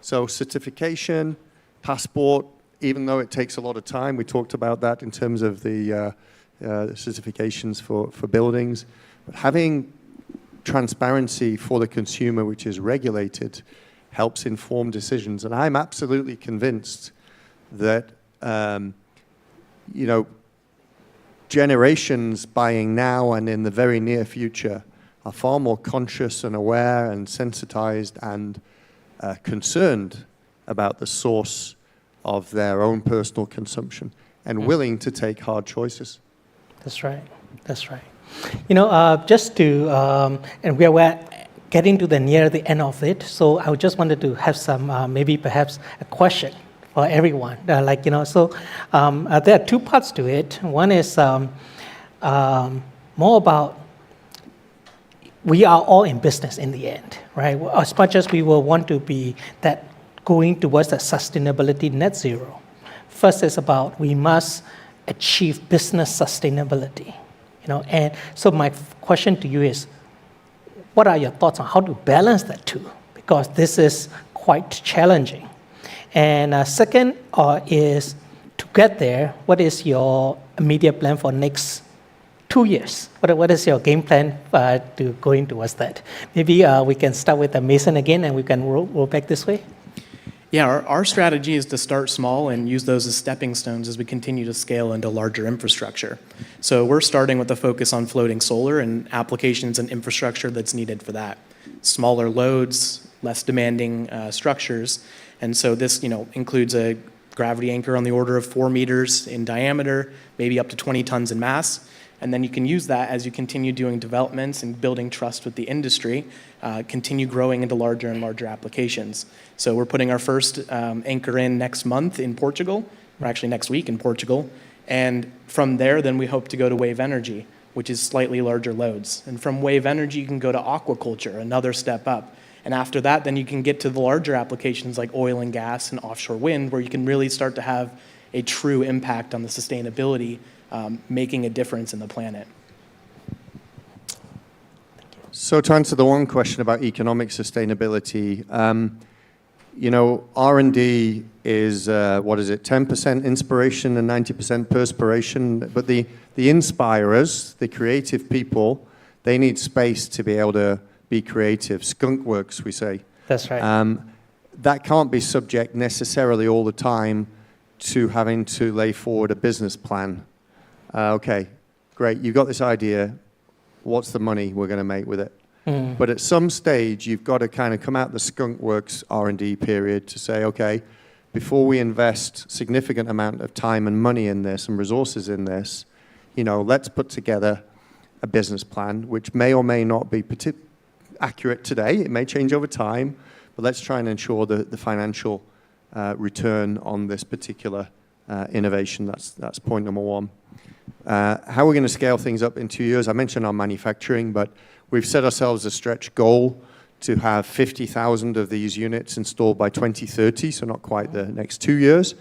Speaker 9: So certification, passport, even though it takes a lot of time, we talked about that in terms of the certifications for buildings, but having transparency for the consumer, which is regulated, helps inform decisions. And I'm absolutely convinced that, generations buying now and in the very near future are far more conscious and aware and sensitized and concerned about the source of their own personal consumption and willing to take hard choices.
Speaker 11: That's right. That's right. Just to, and we're getting to near the end of it, so I just wanted to have some, maybe perhaps a question for everyone. So there are two parts to it. One is more about, we are all in business in the end, right? As much as we will want to be that going towards that sustainability net zero. First is about we must achieve business sustainability, And so my question to you is, what are your thoughts on how to balance that two? Because this is quite challenging. And second is to get there, what is your immediate plan for next 2 years? What is your game plan to going towards that? Maybe we can start with Mason again, and we can roll back this way.
Speaker 10: Yeah, our strategy is to start small and use those as stepping stones as we continue to scale into larger infrastructure. So we're starting with a focus on floating solar and applications and infrastructure that's needed for that. Smaller loads, less demanding structures. And so this includes a gravity anchor on the order of 4 meters in diameter, maybe up to 20 tons in mass. And then you can use that as you continue doing developments and building trust with the industry, continue growing into larger and larger applications. So we're putting our first anchor in next month in Portugal, or actually next week in Portugal. And from there, then we hope to go to wave energy, which is slightly larger loads. And from wave energy, you can go to aquaculture, another step up. And after that, then you can get to the larger applications like oil and gas and offshore wind, where you can really start to have a true impact on the sustainability, making a difference in the planet.
Speaker 9: So to answer the one question about economic sustainability, R&D is, 10% inspiration and 90% perspiration. But the inspirers, the creative people, they need space to be able to be creative. Skunk works, we say.
Speaker 11: That's right.
Speaker 9: That can't be subject necessarily all the time to having to lay forward a business plan. Okay, great, you've got this idea. What's the money we're going to make with it? But at some stage, you've got to kind of come out the skunk works R&D period to say, okay, before we invest significant amount of time and money in this and resources in this, let's put together a business plan, which may or may not be accurate today. It may change over time, but let's try and ensure the financial return on this particular innovation. That's point number one. How we're going to scale things up in 2 years, I mentioned our manufacturing, but we've set ourselves a stretch goal to have 50,000 of these units installed by 2030, so not quite the next 2 years,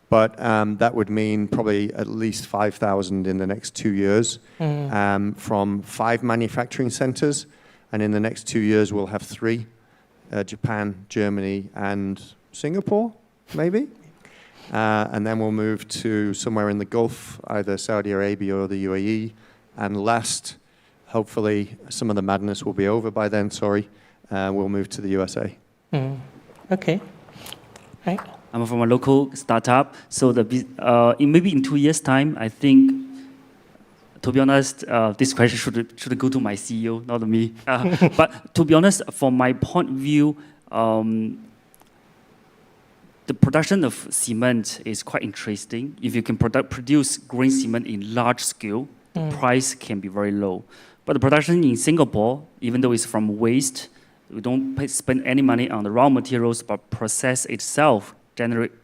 Speaker 9: but that would mean probably at least 5,000 in the next 2 years from 5 manufacturing centers, and in the next 2 years we'll have 3, Japan, Germany, and Singapore, maybe? And then we'll move to somewhere in the Gulf, either Saudi Arabia or the UAE. And last, hopefully, some of the madness will be over by then, we'll move to the USA.
Speaker 11: Okay. Right.
Speaker 4: I'm from a local startup, so maybe in 2 years' time, I think, to be honest, this question should go to my CEO, not me. But to be honest, from my point of view, the production of cement is quite interesting. If you can produce green cement in large scale, the price can be very low. But the production in Singapore, even though it's from waste, we don't spend any money on the raw materials, but process itself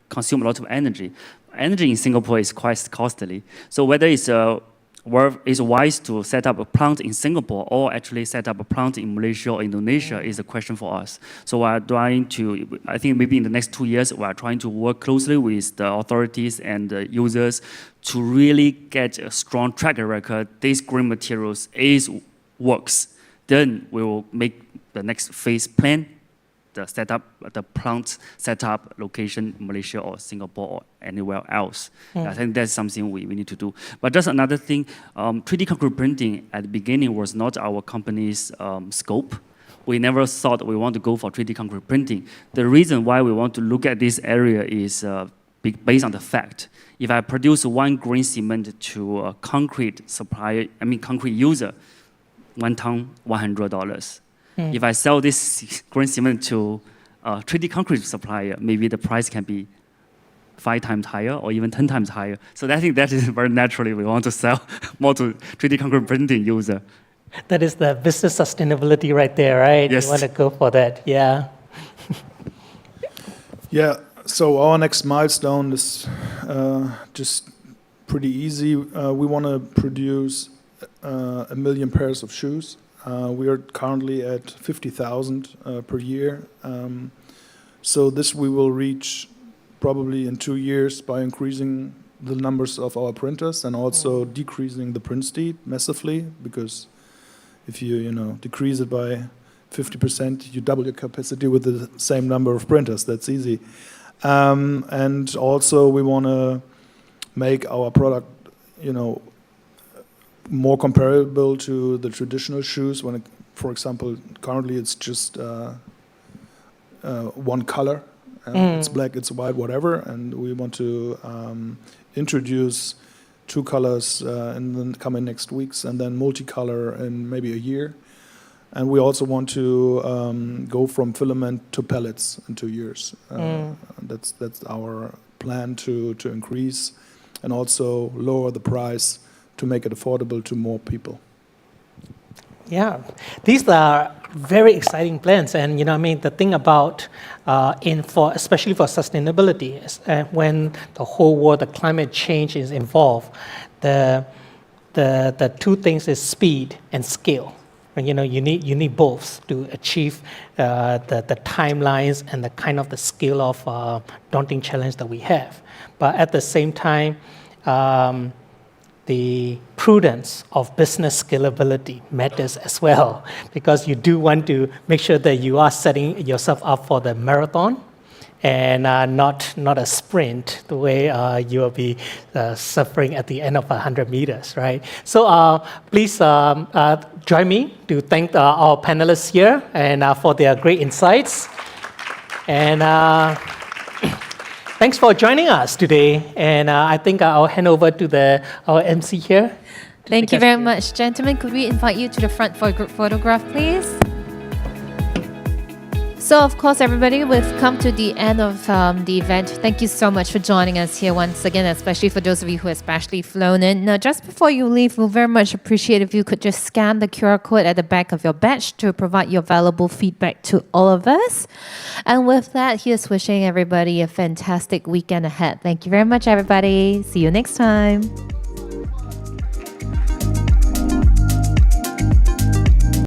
Speaker 4: consume a lot of energy. Energy in Singapore is quite costly. So whether it's wise to set up a plant in Singapore or actually set up a plant in Malaysia or Indonesia is a question for us. So we're trying to, I think maybe in the next 2 years, we're trying to work closely with the authorities and the users to really get a strong track record. These green materials works. Then we will make the next phase plan, the plant setup location in Malaysia or Singapore or anywhere else. I think that's something we need to do. But just another thing, 3D concrete printing at the beginning was not our company's scope. We never thought we want to go for 3D concrete printing. The reason why we want to look at this area is based on the fact, if I produce 1 green cement to a concrete supplier, concrete user, 1 ton, $100. If I sell this green cement to a 3D concrete supplier, maybe the price can be 5 times higher or even 10 times higher. So I think that is very naturally we want to sell more to 3D concrete printing user.
Speaker 11: That is the business sustainability right there, right?
Speaker 4: Yes.
Speaker 11: You want to go for that, yeah.
Speaker 3: Yeah, so our next milestone is just pretty easy. We want to produce 1 million pairs of shoes. We are currently at 50,000 per year. So this we will reach probably in 2 years by increasing the numbers of our printers and also decreasing the print speed massively, because if you decrease it by 50%, you double your capacity with the same number of printers. That's easy. And also we want to make our product, more comparable to the traditional shoes. For example, currently it's just one color. It's black, it's white, whatever. And we want to introduce 2 colors in the coming next weeks, and then multicolor in maybe a year. And we also want to go from filament to pellets in 2 years. That's our plan to increase and also lower the price to make it affordable to more people.
Speaker 11: Yeah, these are very exciting plans, and the thing about especially for sustainability is when the whole world, the climate change is involved, the 2 things is speed and scale. And, you need both to achieve the timelines and the kind of the scale of daunting challenge that we have. But at the same time, the prudence of business scalability matters as well, because you do want to make sure that you are setting yourself up for the marathon and not a sprint, the way you will be suffering at the end of 100 meters, right? So please join me to thank our panelists here and for their great insights. And thanks for joining us today. And I think I'll hand over to our MC here.
Speaker 1: Thank you very much, gentlemen. Could we invite you to the front for a group photograph, please? So, of course, everybody, we've come to the end of the event. Thank you so much for joining us here once again, especially for those of you who especially flown in. Now, just before you leave, we'll very much appreciate if you could just scan the QR code at the back of your badge to provide your valuable feedback to all of us. And with that, here's wishing everybody a fantastic weekend ahead. Thank you very much, everybody. See you next time.